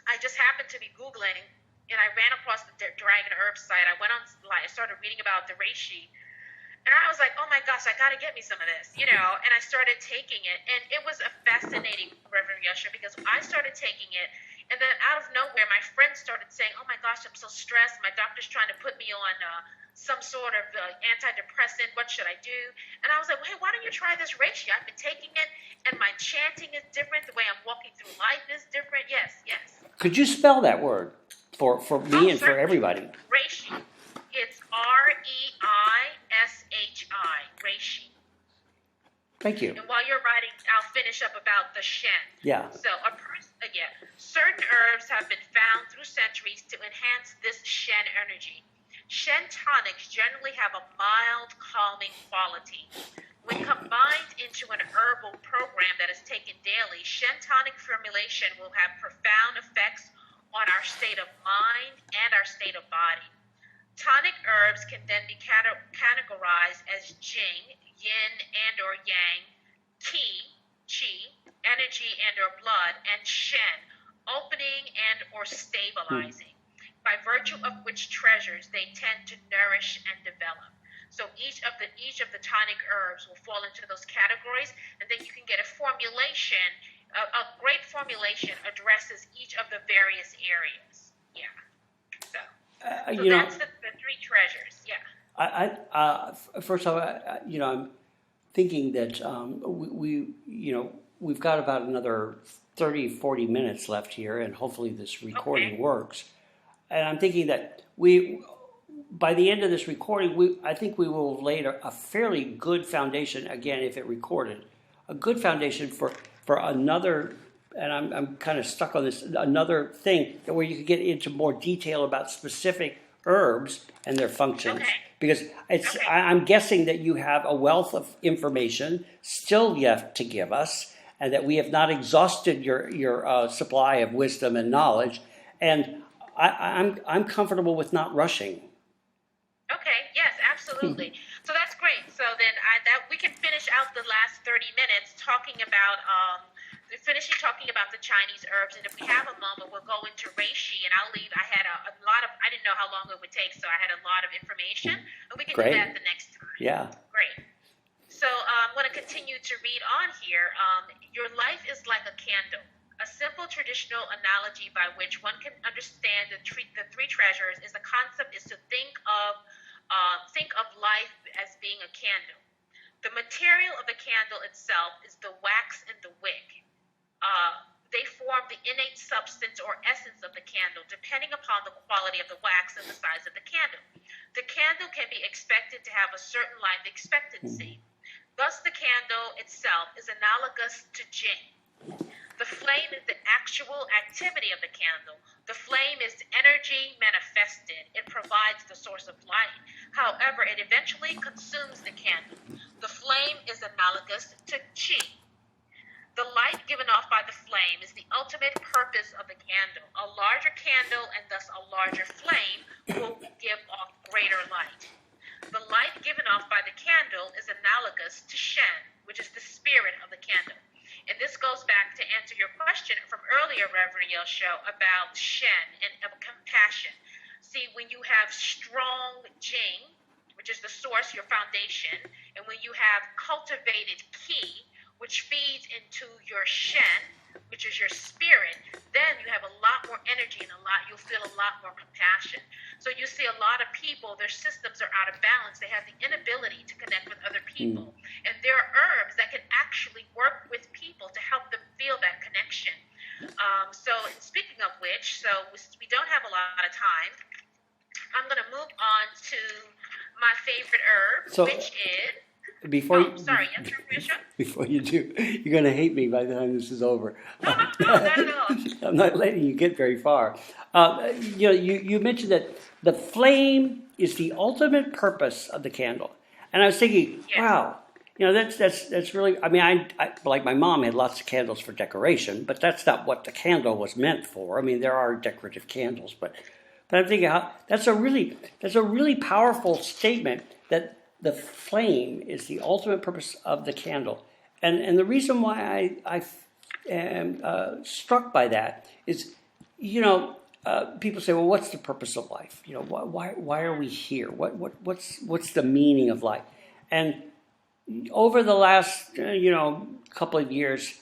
I just happened to be Googling, and I ran across the Dragon Herb site. I went I started reading about the reishi. And I was like, oh my gosh, I got to get me some of this, and I started taking it. And it was a fascinating, Reverend Myosho, because I started taking it, And then out of nowhere, my friends started saying, "Oh my gosh, I'm so stressed. My doctor's trying to put me on some sort of antidepressant. What should I do?" And I was like, "Hey, why don't you try this reishi? I've been taking it, and my chanting is different. The way I'm walking through life is different." Yes, yes.
Could you spell that word for me and for everybody?
Reishi. It's Reishi. Reishi.
Thank you.
And while you're writing, I'll finish up about the shen.
Yeah.
So, certain herbs have been found through centuries to enhance this shen energy. Shen tonics generally have a mild, calming quality. When combined into an herbal program that is taken daily, shen tonic formulation will have profound effects on our state of mind and our state of body. Tonic herbs can then be categorized as jing, yin and or yang, qi, qi, energy and or blood, and shen, opening and or stabilizing, by virtue of which treasures they tend to nourish and develop. So each of the tonic herbs will fall into those categories, and then you can get a formulation. A great formulation addresses each of the various areas. Yeah. So that's the three treasures. Yeah.
First off, I'm thinking that we've got about another 30, 40 minutes left here, and hopefully this recording works. And I'm thinking that by the end of this recording, I think we will lay a fairly good foundation, again, if it recorded, a good foundation for another, and I'm kind of stuck on this, another thing where you could get into more detail about specific herbs and their functions.
Okay.
Because I'm guessing that you have a wealth of information still yet to give us, and that we have not exhausted your supply of wisdom and knowledge. And I'm comfortable with not rushing.
Okay. Yes, absolutely. So that's great. So then we can finish out the last 30 minutes talking about the Chinese herbs, and if we have a moment, we'll go into reishi, and I'll leave. I had a lot of, I didn't know how long it would take, so I had a lot of information, and we can do that the next time.
Yeah.
Great. So I'm going to continue to read on here. Your life is like a candle. A simple traditional analogy by which one can understand the three treasures is the concept is to think of life as being a candle. The material of the candle itself is the wax and the wick. They form the innate substance or essence of the candle, depending upon the quality of the wax and the size of the candle. The candle can be expected to have a certain life expectancy. Thus, the candle itself is analogous to jing. The flame is the actual activity of the candle. The flame is energy manifested. It provides the source of light. However, it eventually consumes the candle. The flame is analogous to qi. The light given off by the flame is the ultimate purpose of the candle. A larger candle and thus a larger flame will give off greater light. The light given off by the candle is analogous to shen, which is the spirit of the candle. And this goes back to answer your question from earlier, Reverend Myosho, about shen and compassion. See, when you have strong jing, which is the source, your foundation, and when you have cultivated qi, which feeds into your shen, which is your spirit, then you have a lot more energy and you'll feel a lot more compassion. So you see a lot of people, their systems are out of balance. They have the inability to connect with other people. And there are herbs that can actually work with people to help them feel that connection. So speaking of which, so we don't have a lot of time. I'm going to move on to my favorite herb, which is... Before
you do, you're going to hate me by the time this is over.
No, not at all.
I'm not letting you get very far. You mentioned that the flame is the ultimate purpose of the candle, and I was thinking, wow, that's really. I mean, I like my mom had lots of candles for decoration, but that's not what the candle was meant for. I mean, there are decorative candles, but I'm thinking that's a really powerful statement that. The flame is the ultimate purpose of the candle. And the reason why I am struck by that is, people say, well, what's the purpose of life? Why are we here? What's the meaning of life? And over the last, couple of years,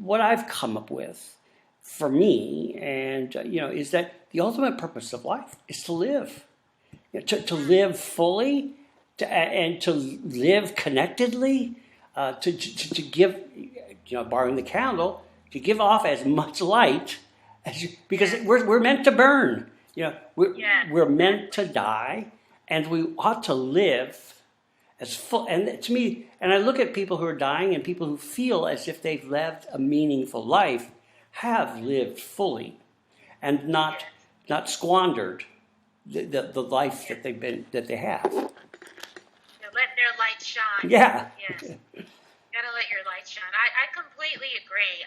what I've come up with for me, and is that the ultimate purpose of life is to live, to live fully, and to live connectedly, to give, borrowing the candle, to give off as much light because we're meant to burn. We're meant to die, and we ought to live as full. And to me, and I look at people who are dying and people who feel as if they've lived a meaningful life, have lived fully, and not squandered the life that they have.
Let their light shine.
Yeah.
Yes. Gotta let your light shine. I completely agree.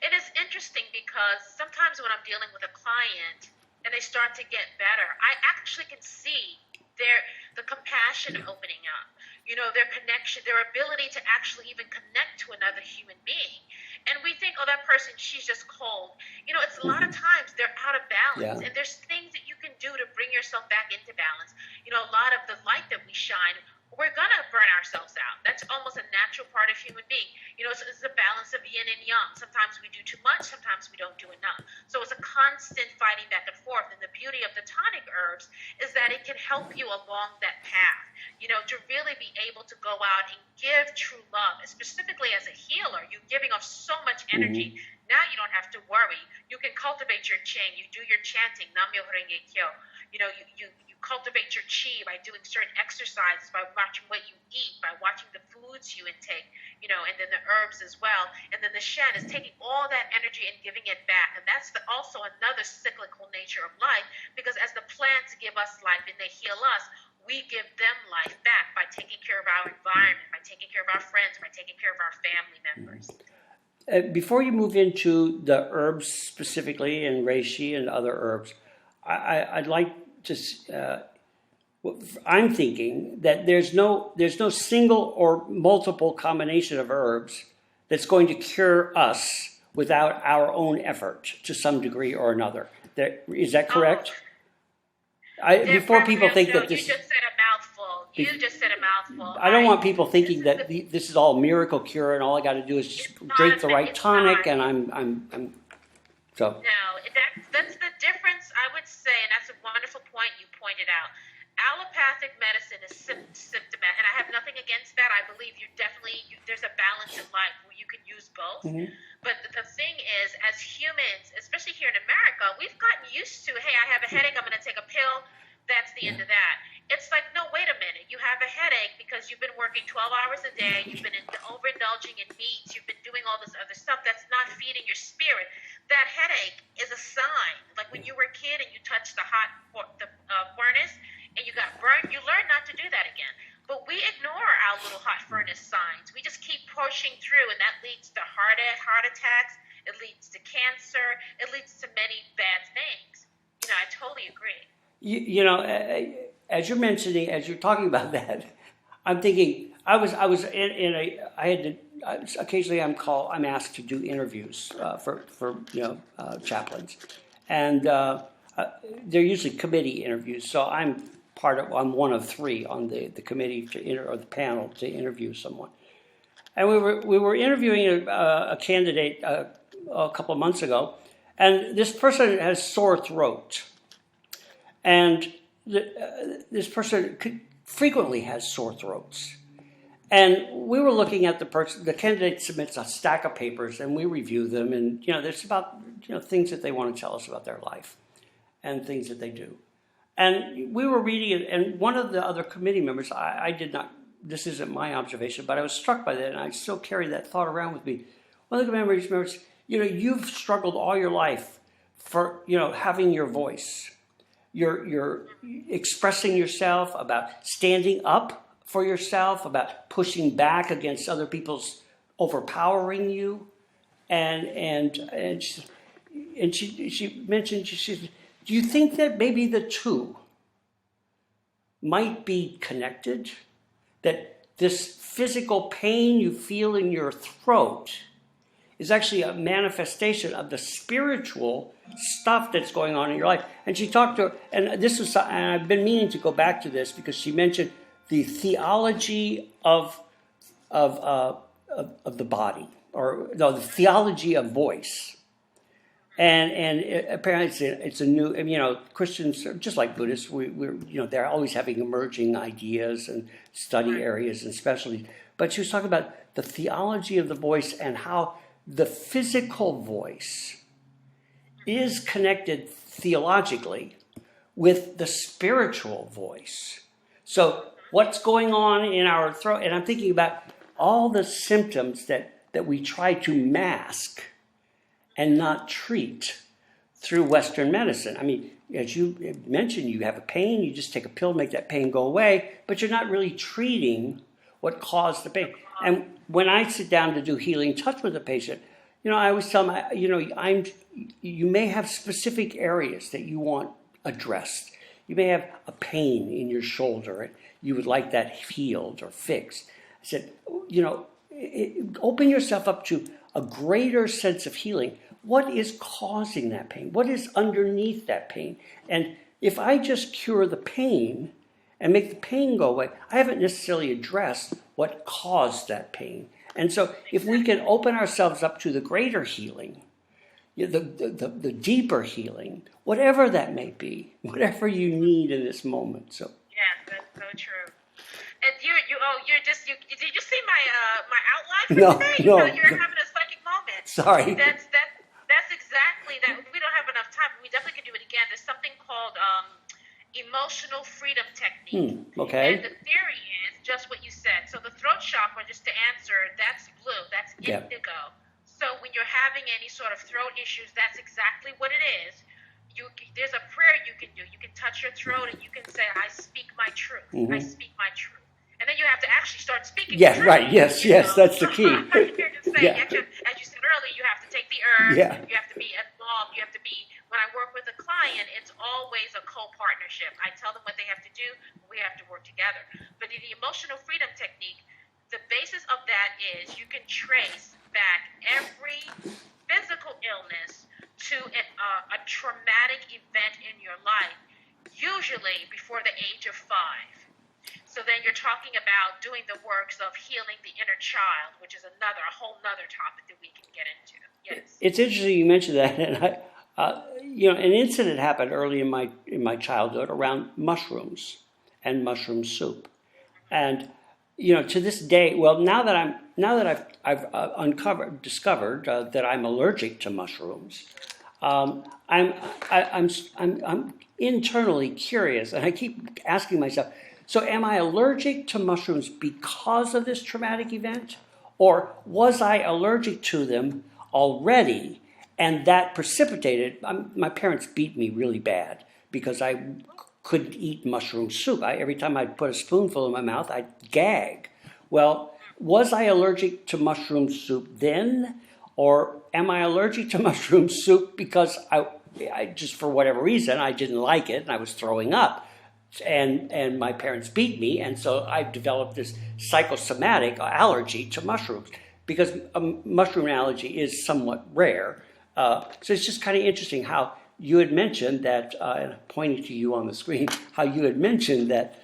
It is interesting because sometimes when I'm dealing with a client and they start to get better, I actually can see the compassion opening up. Their connection, their ability to actually even connect to another human being. And we think, oh, that person, she's just cold. It's a lot of times they're out of balance. And there's things that you can do to bring yourself back into balance. A lot of the light that we shine, we're going to burn ourselves out. That's almost a natural part of human being. It's a balance of yin and yang. Sometimes we do too much, sometimes we don't do enough. So it's a constant fighting back and forth. And the beauty of the tonic herbs is that it can help you along that path, to really be able to go out and give true love, specifically as a healer. You're giving off so much energy. Now you don't have to worry. You can cultivate your qing. You do your chanting, Namu-Myoho-Renge-Kyo. You cultivate your chi by doing certain exercises, by watching what you eat, by watching the foods you intake, and then the herbs as well. And then the Shen is taking all that energy and giving it back. And that's also another cyclical nature of life, because as the plants give us life and they heal us, we give them life back by taking care of our environment, by taking care of our friends, by taking care of our family members.
Before you move into the herbs specifically and reishi and other herbs, I'd like to. I'm thinking that there's no single or multiple combination of herbs that's going to cure us without our own effort to some degree or another. Is that correct? Before people think that this.
You just said a mouthful. You just said a mouthful.
I don't want people thinking that this is all miracle cure and all I got to do is just drink the right tonic and I'm so.
No, that's the difference, I would say, and that's a wonderful point you pointed out. Allopathic medicine is symptomatic, and I have nothing against that. I believe there's a balance in life where you can use both. But the thing is, as humans, especially here in America, we've gotten used to, hey, I have a headache, I'm going to take a pill. That's the end of that. It's like, no, wait a minute. You have a headache because you've been working 12 hours a day. You've been overindulging in meats. You've been doing all this other stuff that's not feeding your spirit. That headache is a sign. Like when you were a kid and you touched the furnace and you got burned, you learn not to do that again. But we ignore our little hot furnace signs. We just keep pushing through, and that leads to heart attacks. It leads to cancer. It leads to many bad things. I totally agree.
As you're mentioning, as you're talking about that, I'm thinking occasionally I'm asked to do interviews for chaplains, and they're usually committee interviews. So I'm one of three on the committee or the panel to interview someone, and we were interviewing a candidate a couple of months ago, and this person has sore throat. And this person frequently has sore throats. And we were looking at the candidate submits a stack of papers, and we review them. And, there's about, things that they want to tell us about their life and things that they do. And we were reading it, and one of the other committee members, I did not, this isn't my observation, but I was struck by that, and I still carry that thought around with me. One of the committee members, you've struggled all your life for, having your voice. You're expressing yourself, about standing up for yourself, about pushing back against other people's overpowering you, and she mentioned, she said, do you think that maybe the two might be connected? That this physical pain you feel in your throat is actually a manifestation of the spiritual stuff that's going on in your life. And she talked to her, and I've been meaning to go back to this because she mentioned the theology of the body, the theology of voice. And apparently it's a new, Christians, just like Buddhists, they're always having emerging ideas and study areas and specialties. But she was talking about the theology of the voice and how the physical voice is connected theologically with the spiritual voice. So what's going on in our throat? And I'm thinking about all the symptoms that we try to mask and not treat through Western medicine. I mean, as you mentioned, you have a pain, you just take a pill, make that pain go away, but you're not really treating what caused the pain. And when I sit down to do healing touch with a patient, I always tell them, you may have specific areas that you want addressed. You may have a pain in your shoulder and you would like that healed or fixed. I said, open yourself up to a greater sense of healing. What is causing that pain? What is underneath that pain? And if I just cure the pain and make the pain go away, I haven't necessarily addressed what caused that pain. And so if we can open ourselves up to the greater healing, the deeper healing, whatever that may be, whatever you need in this moment. So
yeah, that's so true. And did you see my outline for today?
No.
You're having a psychic moment.
Sorry.
That's exactly that. We don't have enough time, but we definitely can do it again. There's something called emotional freedom technique.
Okay.
And the theory is just what you said. So the throat chakra, just to answer, that's blue. That's indigo. So when you're having any sort of throat issues, that's exactly what it is. There's a prayer you can do. You can touch your throat and you can say, I speak my truth. Mm-hmm. I speak my truth. And then you have to actually start speaking.
Yeah, right. Yes, that's the key.
As you said earlier, you have to take the herbs.
Yeah.
You have to be involved. You have to be, when I work with a client, it's always a co-partnership. I tell them what they have to do. We have to work together. But in the emotional freedom technique, the basis of that is you can trace back every physical illness to a traumatic event in your life, usually before the age of 5. So then you're talking about doing the works of healing the inner child, which is a whole nother topic that we can get into. Yes.
It's interesting you mentioned that, and an incident happened early in my childhood around mushrooms and mushroom soup, and to this day, well, now that I've discovered that I'm allergic to mushrooms, I'm internally curious, and I keep asking myself. So am I allergic to mushrooms because of this traumatic event? Or was I allergic to them already and that precipitated, my parents beat me really bad because I couldn't eat mushroom soup. Every time I'd put a spoonful in my mouth, I'd gag. Well, was I allergic to mushroom soup then? Or am I allergic to mushroom soup because I just for whatever reason, I didn't like it and I was throwing up? And my parents beat me, and so I've developed this psychosomatic allergy to mushrooms because a mushroom allergy is somewhat rare. So it's just kind of interesting how you had mentioned that, and I'm pointing to you on the screen, how you had mentioned that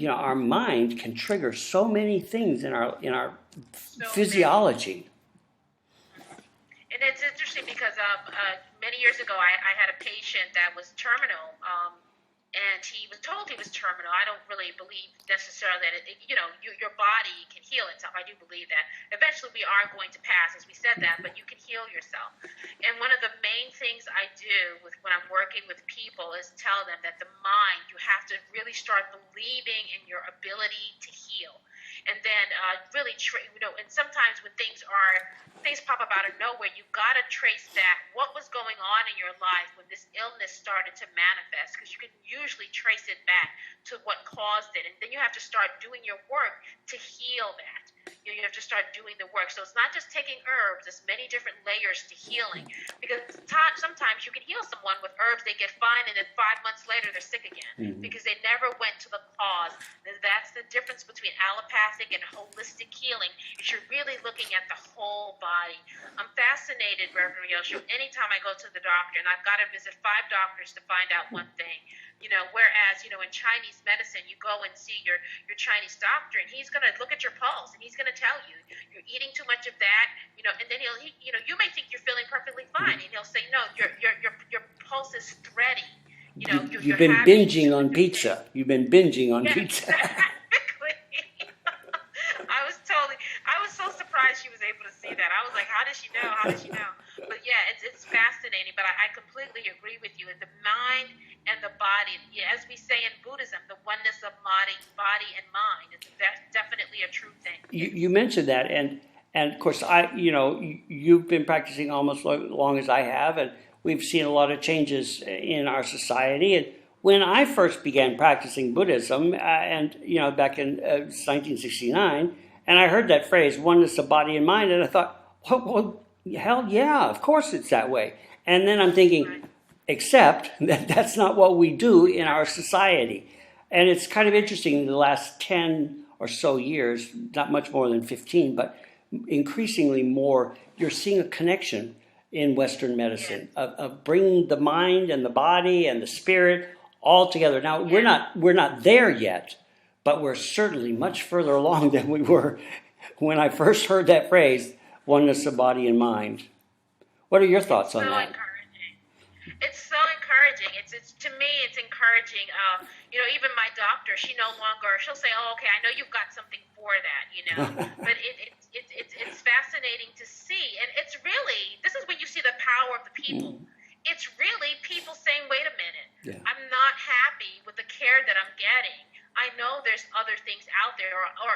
our mind can trigger so many things in our physiology.
And it's interesting because many years ago I had a patient that was terminal. And he was told he was terminal. I don't really believe necessarily that your body can heal itself. I do believe that eventually we are going to pass, as we said that, but you can heal yourself. And one of the main things I do when I'm working with people is tell them that the mind, you have to really start believing in your ability to heal. And then really, and sometimes when things pop up out of nowhere, you've got to trace back what was going on in your life when this illness started to manifest, because you can usually trace it back to what caused it. And then you have to start doing your work to heal that. You have to start doing the work. So it's not just taking herbs. There's many different layers to healing, because sometimes you can heal someone with herbs, they get fine, and then 5 months later they're sick again because they never went to the cause. That's the difference between allopathic and holistic healing, is you're really looking at the whole body. body. I'm fascinated, Reverend Myosho, anytime I go to the doctor, and I've got to visit 5 doctors to find out one thing. Whereas, in Chinese medicine, you go and see your Chinese doctor, and he's going to look at your pulse, and he's going to tell you, you're eating too much of that, and then you may think you're feeling perfectly fine, and he'll say, no, your pulse is thready.
You've been binging on pizza. You've been binging on pizza.
Exactly. I was so surprised she was able to see that. I was like, how does she know? How does she know? But yeah, it's fascinating. But I completely agree with you. The mind and the body, as we say in Buddhism, the oneness of body and mind, it's definitely a true thing.
You mentioned that, and of course, you've been practicing almost as long as I have, and we've seen a lot of changes in our society. And when I first began practicing Buddhism, back in 1969, and I heard that phrase, oneness of body and mind, and I thought, well, hell yeah, of course it's that way. And then I'm thinking, except that that's not what we do in our society. And it's kind of interesting, in the last 10 or so years, not much more than 15, but increasingly more, you're seeing a connection in Western medicine of bringing the mind and the body and the spirit all together. Now, we're not there yet, but we're certainly much further along than we were when I first heard that phrase, oneness of body and mind. What are your thoughts on that?
Encouraging. It's so encouraging. It's to me, it's encouraging. Even my doctor, she'll say, "Oh, okay, I know you've got something for that," But it's fascinating to see, and it's really, this is when you see the power of the people. It's really people saying, "Wait a minute, I'm not happy with the care that I'm getting. I know there's other things out there, or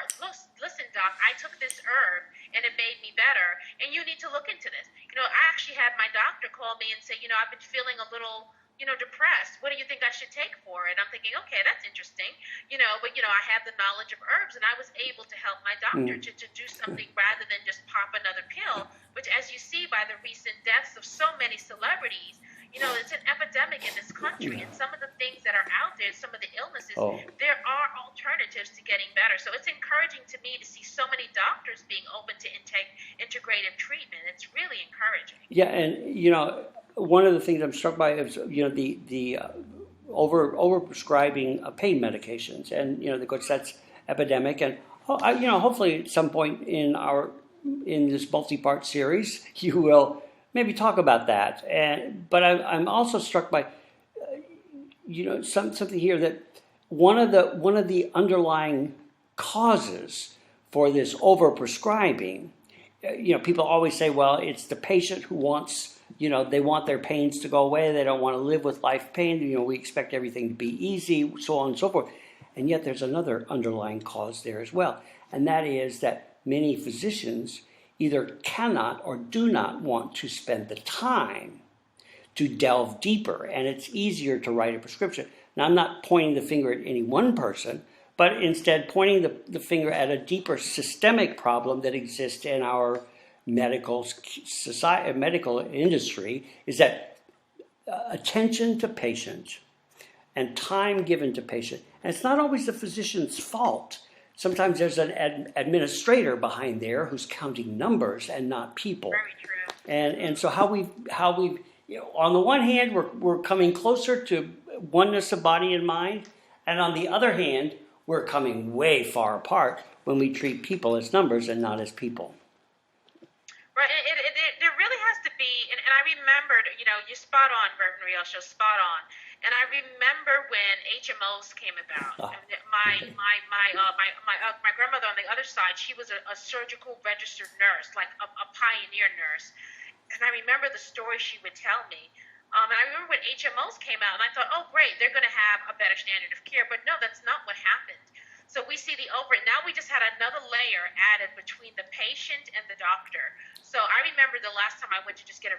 listen, doc, I took this herb and it made me better, and you need to look into this." I actually had my doctor call me and say, I've been feeling a little, depressed. What do you think I should take for it? I'm thinking, okay, that's interesting, but I have the knowledge of herbs, and I was able to help my doctor to do something rather than just pop another pill, which, as you see by the recent deaths of so many celebrities, it's an epidemic in this country, and some of the things that are out there, some of the illnesses, there are alternatives to getting better. So it's encouraging to me to see so many doctors being open to integrative treatment. It's really encouraging.
Yeah, and one of the things I'm struck by is the overprescribing pain medications, and of course that's epidemic, and hopefully at some point in this multi-part series you will maybe talk about that. But I'm also struck by something here, that one of the underlying causes for this overprescribing, people always say, well, it's the patient who wants, they want their pains to go away. They don't want to live with life pain. We expect everything to be easy, so on and so forth. And yet there's another underlying cause there as well. And that is that many physicians either cannot or do not want to spend the time to delve deeper. And it's easier to write a prescription. Now, I'm not pointing the finger at any one person, but instead pointing the finger at a deeper systemic problem that exists in our medical industry, is that attention to patient and time given to patient. And it's not always the physician's fault. Sometimes there's an administrator behind there who's counting numbers and not people.
Very true.
And so how we on the one hand, we're coming closer to oneness of body and mind, and on the other hand, we're coming way far apart when we treat people as numbers and not as people.
Right, there really has to be, and I remembered, you're spot on, Reverend Myosho, spot on. And I remember when HMOs came about. My grandmother on the other side, she was a surgical registered nurse, like a pioneer nurse. And I remember the story she would tell me. And I remember when HMOs came out, and I thought, oh, great, they're going to have a better standard of care. But no, that's not what happened. So we see now we just had another layer added between the patient and the doctor. So I remember the last time I went to just get a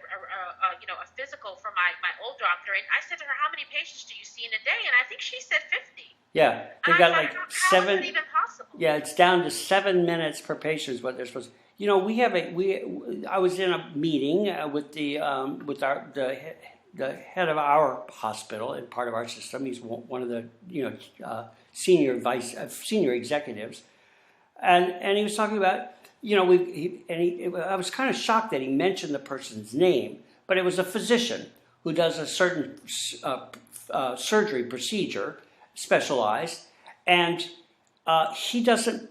physical for my old doctor, and I said to her, how many patients do you see in a day? And I think she said 50.
Yeah, they've got like
how
7.
Is it even possible?
Yeah, it's down to 7 minutes per patient is what they're supposed to. I was in a meeting with the head of our hospital and part of our system. He's one of the senior executives, and he was talking about I was kind of shocked that he mentioned the person's name, but it was a physician who does a certain surgery procedure, specialized, and he doesn't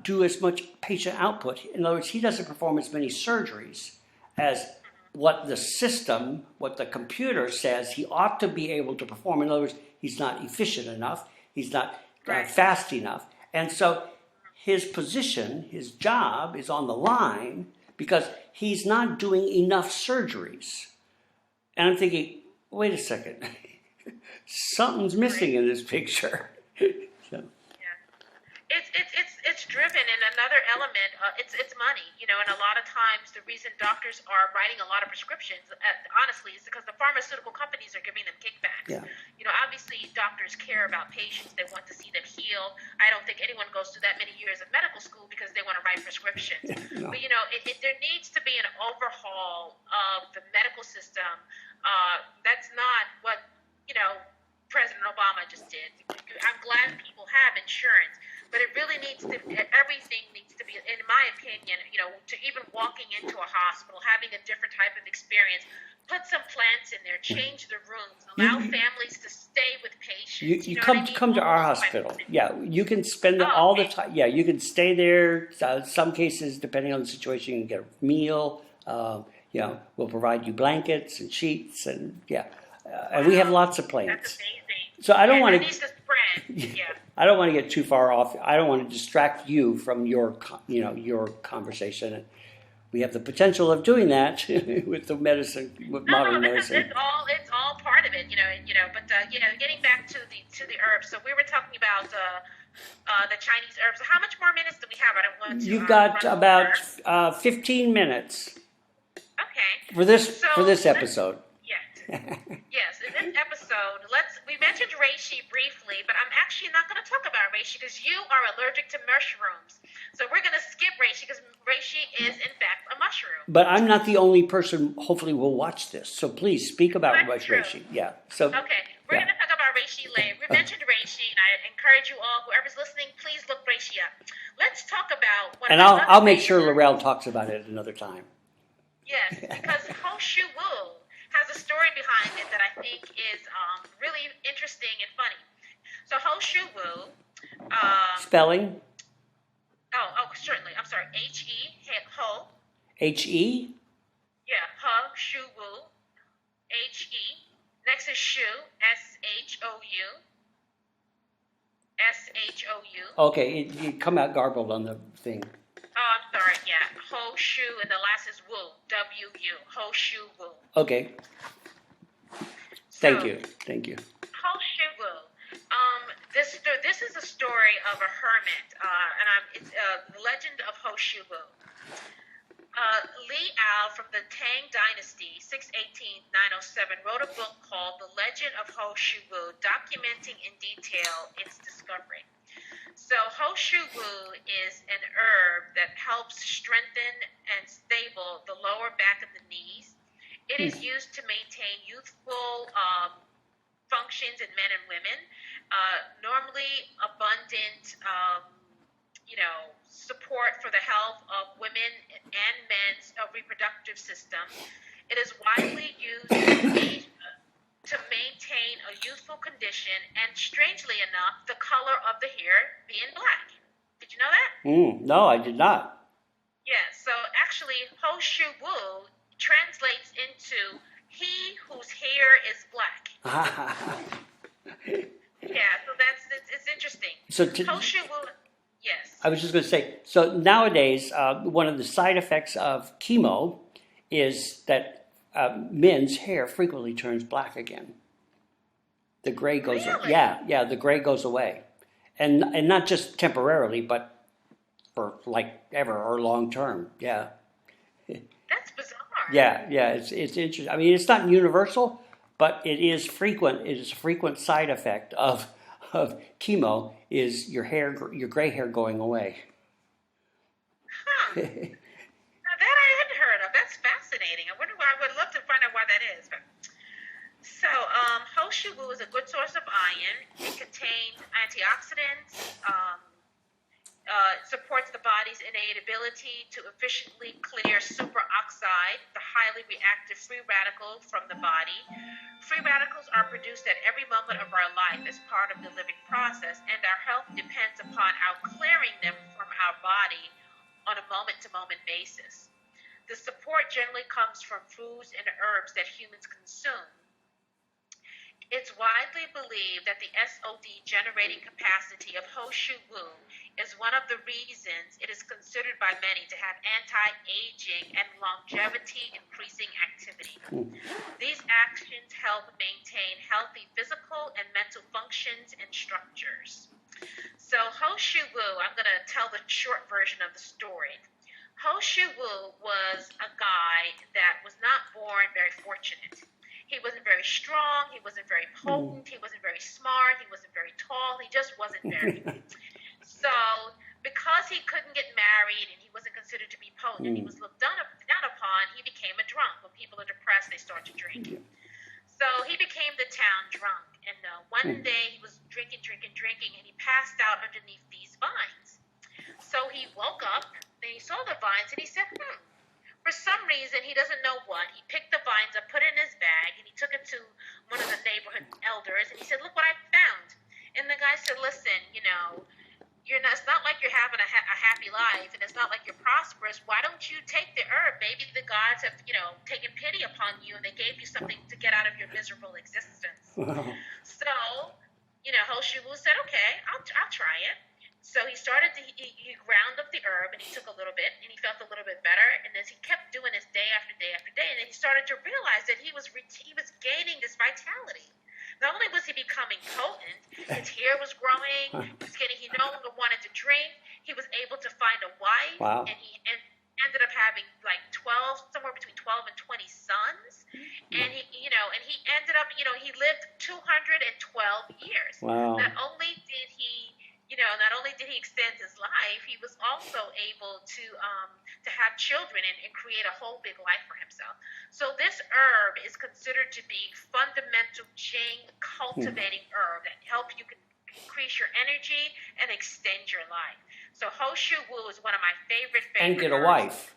do as much patient output. In other words, he doesn't perform as many surgeries as what the computer says he ought to be able to perform. In other words, he's not efficient enough, he's not fast enough. And so his position, his job is on the line because he's not doing enough surgeries. And I'm thinking, wait a second, something's missing in this picture. So.
It's driven, and another element, it's money, and a lot of times the reason doctors are writing a lot of prescriptions, honestly, is because the pharmaceutical companies are giving them kickbacks.
Yeah.
Obviously doctors care about patients, they want to see them healed. I don't think anyone goes through that many years of medical school because they want to write prescriptions. No. But there needs to be an overhaul of the medical system. That's not what President Obama just did. I'm glad people have insurance, but it really everything needs to be, in my opinion, to even walking into a hospital, having a different type of experience, put some plants in there, change the rooms, allow families to stay with patients.
You come to our hospital. Yeah, you can spend all the time. Yeah, you can stay there. Some cases, depending on the situation, you can get a meal. We'll provide you blankets and sheets, and and we have lots of plants.
That's amazing.
So I don't want to.
It needs to spread. Yeah.
I don't want to get too far off. I don't want to distract you from your conversation. We have the potential of doing that with the medicine, with modern medicine.
It's all part of it, But getting back to the herbs. So we were talking about the Chinese herbs. How much more minutes do we have? I don't want to.
You've got about 15 minutes.
Okay.
For this episode.
Yes. In this episode, we mentioned reishi briefly, but I'm actually not going to talk about reishi because you are allergic to mushrooms. So we're going to skip reishi because reishi is in fact a mushroom.
But I'm not the only person. Hopefully, will watch this. So please speak about reishi. Yeah. So.
Okay. We're going to talk about reishi later. We mentioned reishi, and I encourage you all, whoever's listening, please look reishi up. Let's talk about what.
And I'll make sure Laurel talks about it another time.
Yes, because Hoshu Wu has a story behind it that I think is really interesting and funny. So Hoshu Wu.
Spelling?
Oh, certainly. I'm sorry. H-E, Ho.
H-E?
Yeah, Hoshu Wu. H-E. Next is Shu, S-H-O-U. S-H-O-U.
Okay, it come out garbled on the thing.
Oh, I'm sorry, yeah. Hoshu, and the last is Wu, W-U. Hoshu Wu.
Okay. Thank you.
Hoshu Wu. This is a story of a hermit, it's the legend of Hoshu Wu. Li Ao from the Tang Dynasty, 618-907, wrote a book called The Legend of Hoshu Wu, documenting in detail its discovery. So Hoshu Wu is an herb that helps strengthen and stable the lower back of the knees. It is used to maintain youthful functions in men and women. Normally abundant, support for the health of women and men's reproductive system. It is widely used to maintain a youthful condition, and strangely enough, the color of the hair being black. Did you know that?
No, I did not.
Yeah, so actually, Hoshu Wu translates into he whose hair is black. Yeah, so it's interesting. So Hoshu Wu, yes.
I was just going to say, so nowadays, one of the side effects of chemo is that men's hair frequently turns black again. The gray goes
really?
Yeah, the gray goes away. And not just temporarily, but for like ever or long term. Yeah.
That's bizarre.
Yeah, it's interesting. I mean, it's not universal, but it is frequent. It is a frequent side effect of chemo is your gray hair going away.
Huh. Now that I hadn't heard of. That's fascinating. I would love to find out why that is. So, Hoshu Wu is a good source of iron. It contains antioxidants. Supports the body body's innate ability to efficiently clear superoxide, the highly reactive free radical, from the body. Free radicals are produced at every moment of our life as part of the living process, and our health depends upon our clearing them from our body on a moment-to-moment basis. The support generally comes from foods and herbs that humans consume. It's widely believed that the SOD generating capacity of Ho-Shu Wu is one of the reasons it is considered by many to have anti-aging and longevity increasing activity. These actions help maintain healthy physical and mental functions and structures. So Ho-Shu Wu, I'm going to tell the short version of the story. Ho-Shu Wu was a guy that was not born very fortunate. He wasn't very strong, he wasn't very potent, he wasn't very smart, he wasn't very tall, he just wasn't very. So, because he couldn't get married and he wasn't considered to be potent and he was looked down upon, he became a drunk. When people are depressed, they start to drink. So, he became the town drunk. And one day he was drinking, and he passed out underneath these vines. So, he woke up, and he saw the vines, and he said, For some reason, he doesn't know what. He picked the vines up, put it in his bag, and he took it to one of the neighborhood elders, and he said, look what I found. And the guy said, listen, it's not like you're having a happy life, and it's not like you're prosperous. Why don't you take the herb? Maybe the gods have, taken pity upon you, and they gave you something to get out of your miserable existence. So, Ho-Shu Wu said, okay, I'll try it. So he started to, he ground up the herb, and he took a little bit, and he felt a little bit better. And as he kept doing this day after day after day, and then he started to realize that he was gaining this vitality. Not only was he becoming potent, his hair was growing, he no longer wanted to drink. He was able to find a wife, and he ended up having like 12, somewhere between 12 and 20 sons. And he ended up, he lived 212 years.
Wow.
Not only did he extend his life, he was also able to have children and create a whole big life for himself. So this herb is considered to be fundamental Jing cultivating herb that helps you increase your energy and extend your life. So Ho-Shu Wu is one of my favorite
And get a
herbs.
wife.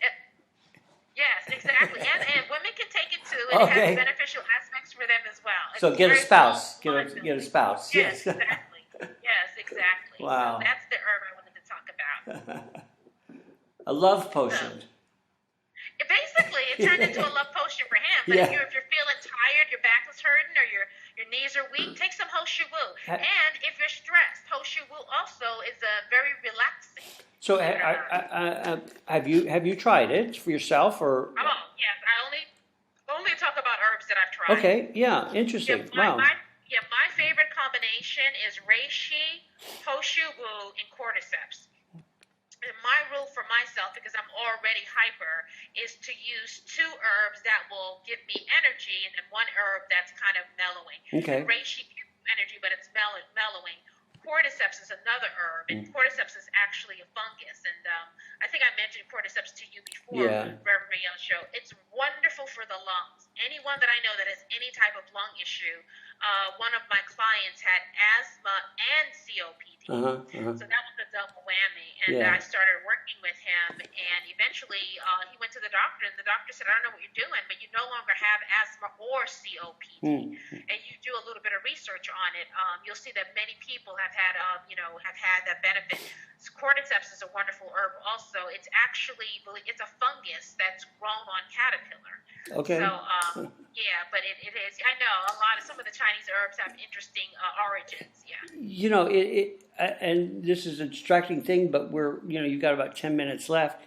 Yes, exactly. and women can take it too, and it has beneficial aspects for them as well.
So get a spouse. Get a spouse.
Yes, exactly. Yes, exactly.
Wow.
So that's the herb I wanted to talk about.
A love potion.
Basically, it turned into a love potion for him. But if you're feeling tired, your back is hurting, or your knees are weak, take some Ho-Shu Wu. And if you're stressed, Ho-Shu Wu also is very relaxing.
So have you tried it for yourself or?
Oh yes, I only talk about herbs that I've tried.
Okay, yeah, interesting. Wow.
My favorite combination is reishi, Ho-Shu Wu, and cordyceps. And my rule for myself, because I'm already hyper, is to use 2 herbs that will give me energy and then 1 herb that's kind of mellowing.
Okay.
Reishi gives you energy, but it's mellowing. Cordyceps is another herb, and cordyceps is actually a fungus. And I think I mentioned cordyceps to you before, Reverend Myosho. It's wonderful for the lungs. Anyone that I know that has any type of lung issue, one of my clients had asthma and COPD. So that was a double whammy. And I started working with him, and eventually he went to the doctor, and the doctor said, I don't know what you're doing, but you no longer have asthma or COPD. And you do a little bit of research on it, you'll see that many people have had that benefit. Cordyceps is a wonderful herb also. It's a fungus that's grown on caterpillar.
Okay.
So, but it is. I know some of the Chinese herbs have interesting origins. Yeah.
And this is a distracting thing, but you've got about 10 minutes left,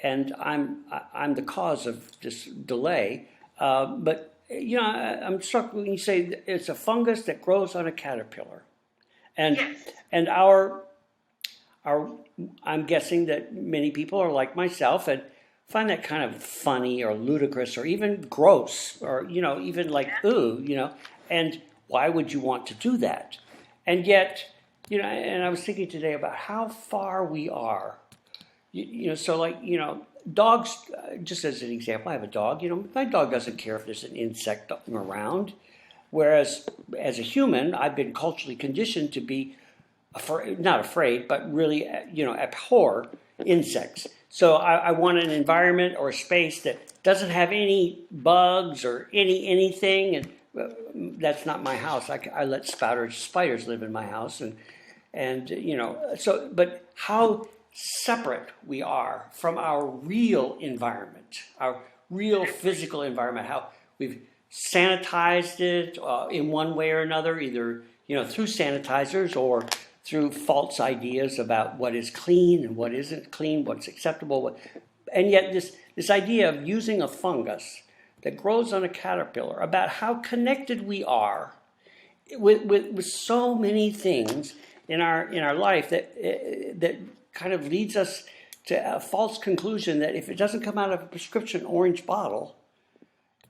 and I'm the cause of this delay. But I'm struck when you say it's a fungus that grows on a caterpillar, and I'm guessing that many people are like myself and find that kind of funny or ludicrous or even gross or even like ooh, and why would you want to do that? And yet, and I was thinking today about how far we are. Dogs, just as an example, I have a dog. My dog doesn't care if there's an insect around. Whereas, as a human, I've been culturally conditioned to be not afraid, but really, abhor insects. So I want an environment or a space that doesn't have any bugs or anything. And that's not my house. I let spiders live in my house, and so. But how separate we are from our real environment, our real physical environment. How we've sanitized it in one way or another, either through sanitizers or through false ideas about what is clean and what isn't clean, what's acceptable. And yet this idea of using a fungus that grows on a caterpillar, about how connected we are with so many things in our life that kind of leads us to a false conclusion that if it doesn't come out of a prescription orange bottle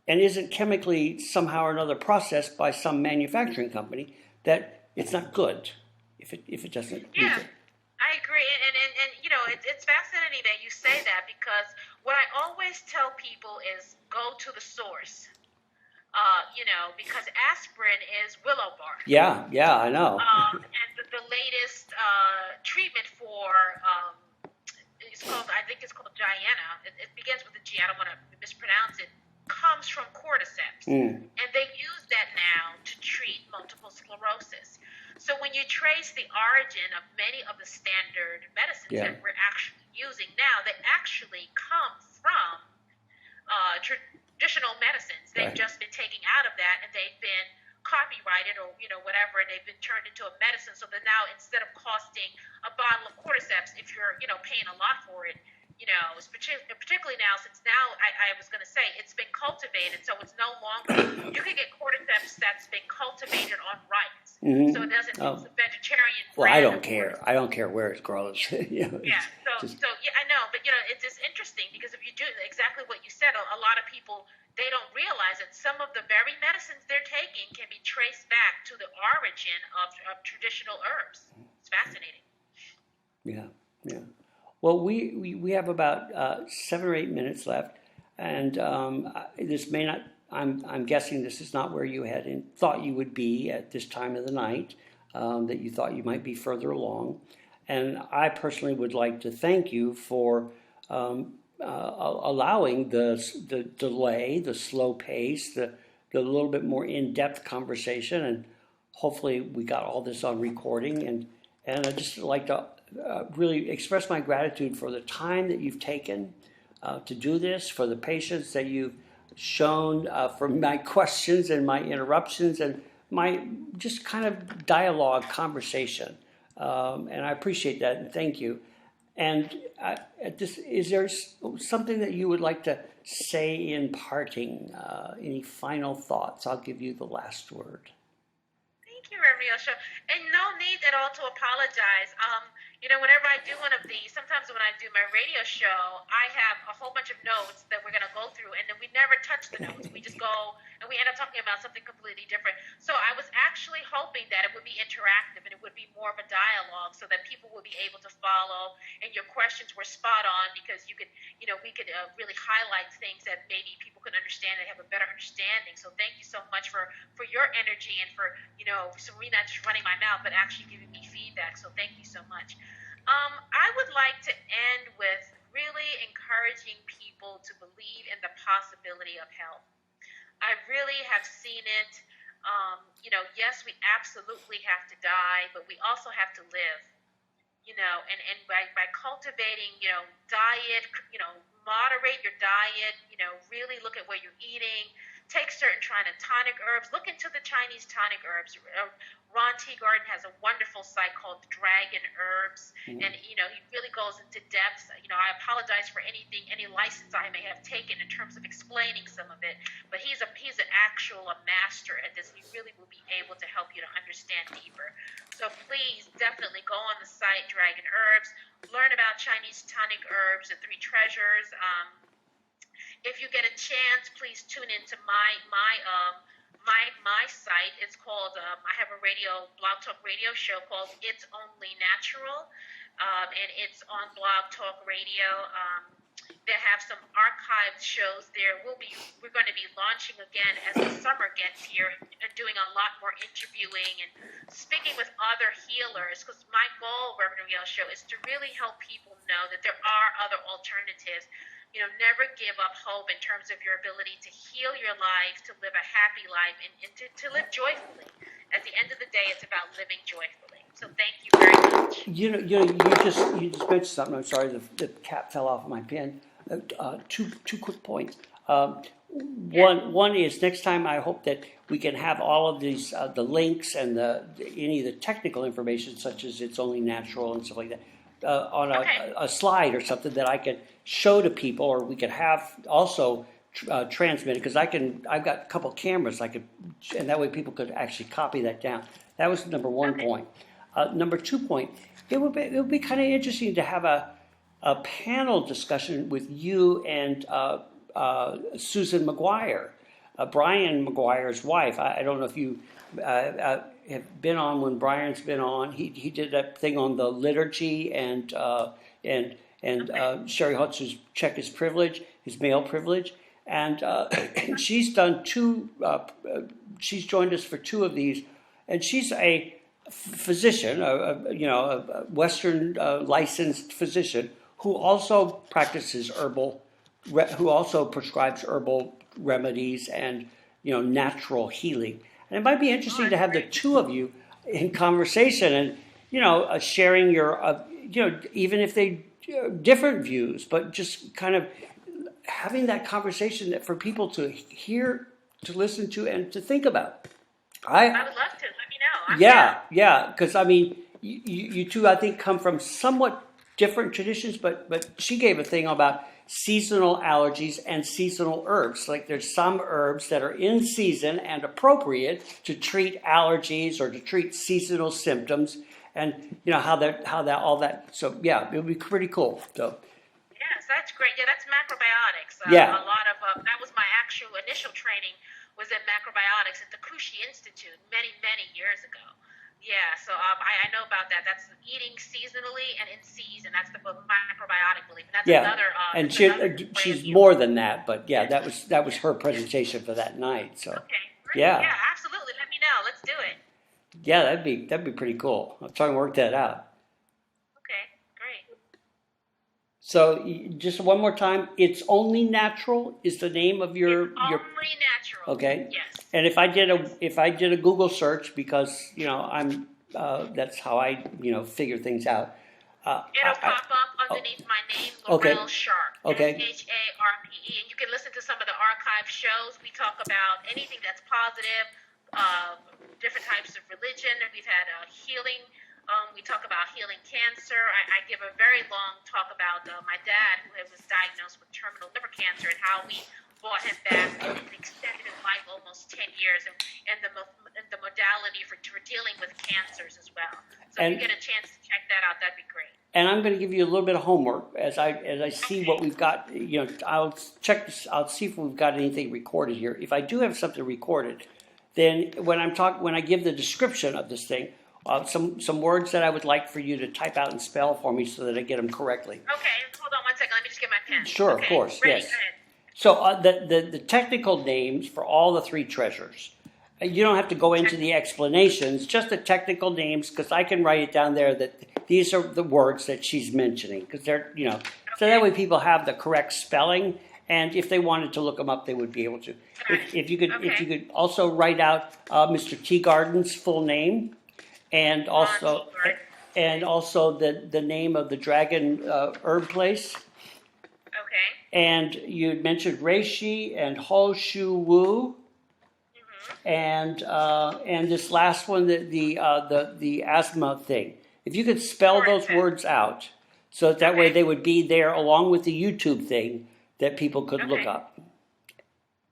and isn't chemically somehow or another processed by some manufacturing company, that it's not good if it doesn't.
Yeah, I agree, and it's fascinating that you say that, because what I always tell people is go to the source. Because aspirin is willow bark.
Yeah, I know.
And the latest treatment for I think it's called Diana. It begins with a G. I don't want to mispronounce it. Comes from cordyceps, and they use that now to treat multiple sclerosis. So when you trace the origin of many of the standard medicines that we're actually using now, they actually come from traditional medicines. They've just been taken out of that, and they've been copyrighted or whatever, and they've been turned into a medicine. So that now, instead of costing a bottle of cordyceps, if you're paying a lot for it, it's particularly now, since now I was going to say it's been cultivated, so it's no longer, you can get cordyceps that's been cultivated on rice, so it doesn't use a vegetarian.
Well, I don't care. I don't care where it grows.
So I know, but it's just interesting, because if you do exactly what you said, a lot of people, they don't realize that some of the very medicines they're taking can be traced back to the origin of traditional herbs. It's fascinating.
Yeah. Well, we have about 7 or 8 minutes left, and this may not. I'm guessing this is not where you thought you would be at this time of the night. That you thought you might be further along, and I personally would like to thank you for allowing the delay, the slow pace, the little bit more in-depth conversation, and hopefully we got all this on recording. And I'd just like to really express my gratitude for the time that you've taken to do this, for the patience that you've shown for my questions and my interruptions and my just kind of dialogue conversation. And I appreciate that, and thank you. And is there something that you would like to say in parting? Any final thoughts? I'll give you the last word.
Thank you, Myosho. And no need at all to apologize. Whenever I do one of these, sometimes when I do my radio show, I have a whole bunch of notes that we're going to go through, and then we never touch the notes. We just go, and we end up talking about something completely different. So I was actually hoping that it would be interactive and it would be more of a dialogue, so that people would be able to follow, and your questions were spot on, because we could really highlight things that maybe people could understand and have a better understanding. So thank you so much for your energy, and for me not just running my mouth, but actually giving me feedback. So thank you so much. I would like to end with really encouraging people to believe in the possibility of health. I really have seen it. Yes, we absolutely have to die, but we also have to live. And by cultivating, diet, moderate your diet, really look at what you're eating. Take certain tonic herbs. Look into the Chinese tonic herbs. Ron Teagarden has a wonderful site called Dragon Herbs, and he really goes into depth. I apologize for any license I may have taken in terms of explaining some of it, but he's an actual master at this. He really will be able to help you to understand deeper. So please, definitely go on the site Dragon Herbs. Learn about Chinese tonic herbs, the 3 treasures. If you get a chance, please tune into my site. It's called, I have a blog talk radio show called It's Only Natural, and it's on Blog Talk Radio. They have some archived shows there. We're going to be launching again as the summer gets here and doing a lot more interviewing and speaking with other healers, because my goal, Reverend Myosho, is to really help people know that there are other alternatives. You know, never give up hope in terms of your ability to heal your life, to live a happy life, and to live joyfully. At the end of the day, it's about living joyfully. So thank you very much.
You just mentioned something. I'm sorry, the cap fell off of my pen. Two quick points. One is next time I hope that we can have all of these the links and any of the technical information, such as it's only natural and stuff like that, on a slide or something that I could show to people, or we could have also transmitted, because I've got a couple cameras and that way people could actually copy that down. That was number one point. Number 2 point, it would be kind of interesting to have a panel discussion with you and Susan McGuire, Brian McGuire's wife. I don't know if you have been on when Brian's been on. He did that thing on the liturgy and Sherry Hutcher's check his privilege, his male privilege, and she's done two. She's joined us for two of these, and she's a physician, a Western licensed physician who also practices herbal, who also prescribes herbal remedies and natural healing. And it might be interesting to have the two of you in conversation and sharing your even if they different views, but just kind of having that conversation that for people to hear, to listen to, and to think about.
I would love to. Let me know.
Yeah, because I mean, you two, I think, come from somewhat different traditions, but she gave a thing about seasonal allergies and seasonal herbs. Like there's some herbs that are in season and appropriate to treat allergies or to treat seasonal symptoms, and how that all that. So yeah, it would be pretty cool. So.
Yes, that's great. Yeah, that's macrobiotics. A lot of that was my actual initial training was in macrobiotics at the Kushi Institute many years ago. Yeah, so I know about that. That's eating seasonally and in season. That's the microbiotic belief. And that's another.
And she's more than that, but yeah, that was her presentation for that night. So
okay, great. Yeah, absolutely. Let me know. Let's do it.
Yeah, that'd be pretty cool. I'll try and work that out.
Okay, great.
So just one more time, It's Only Natural is the name of your.
Only Natural.
Okay.
Yes.
And if I did a Google search, because I'm that's how I figure things out.
It'll pop up underneath my name, Laurel Sharpe.
Okay.
Sharpe, and you can listen to some of the archive shows. We talk about anything that's positive, different types of religion. We've had healing. We talk about healing cancer. I give a very long talk about my dad, who was diagnosed with terminal liver cancer, and how we brought him back and extended his life almost 10 years, and the modality for dealing with cancers as well. So if you get a chance to check that out, that'd be great.
And I'm going to give you a little bit of homework as I see what we've got. I'll check this. I'll see if we've got anything recorded here. If I do have something recorded, then when I give the description of this thing, some words that I would like for you to type out and spell for me so that I get them correctly.
Okay, hold on one second. Let me just get my pen.
Sure,
okay.
Of course,
Ready,
yes. So the technical names for all the three treasures. You don't have to go into the explanations, just the technical names, because I can write it down there that these are the words that she's mentioning, because they're so that way people have the correct spelling, and if they wanted to look them up, they would be able to. If you could also write out Mr. Teagarden's full name, and also the name of the Dragon Herb Place.
Okay.
And you mentioned Reishi and Ho Shu Wu, and this last one, the asthma thing. If you could spell those words out, so that way they would be there along with the YouTube thing that people could look up.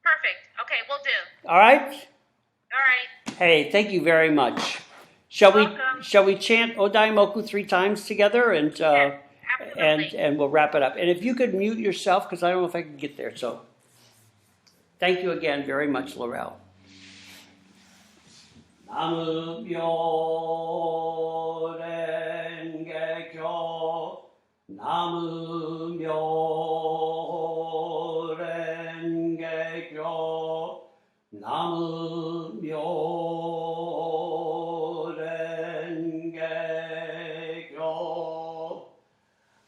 Perfect. Okay, we'll do.
All right.
All right.
Hey, thank you very much. Shall we chant Odaimoku 3 times together and and we'll wrap it up. And if you could mute yourself, because I don't know if I can get there. So thank you again very much, Laurel. Namu-Myoho-Renge-Kyo. Namu-Myoho-Renge-Kyo.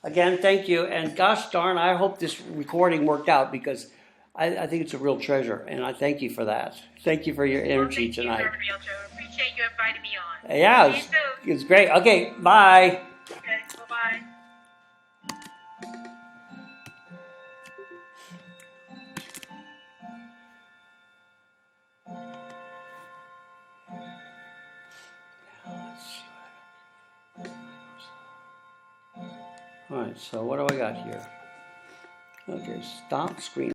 Again, thank you. And gosh darn, I hope this recording worked out because I think it's a real treasure. And I thank you for that. Thank you for your energy tonight.
Thank you, Myosho. Appreciate you inviting me on.
Yeah,
See you soon.
it's great. Okay, bye.
Okay, bye-bye.
All right, so what do I got here? Okay, stop screen.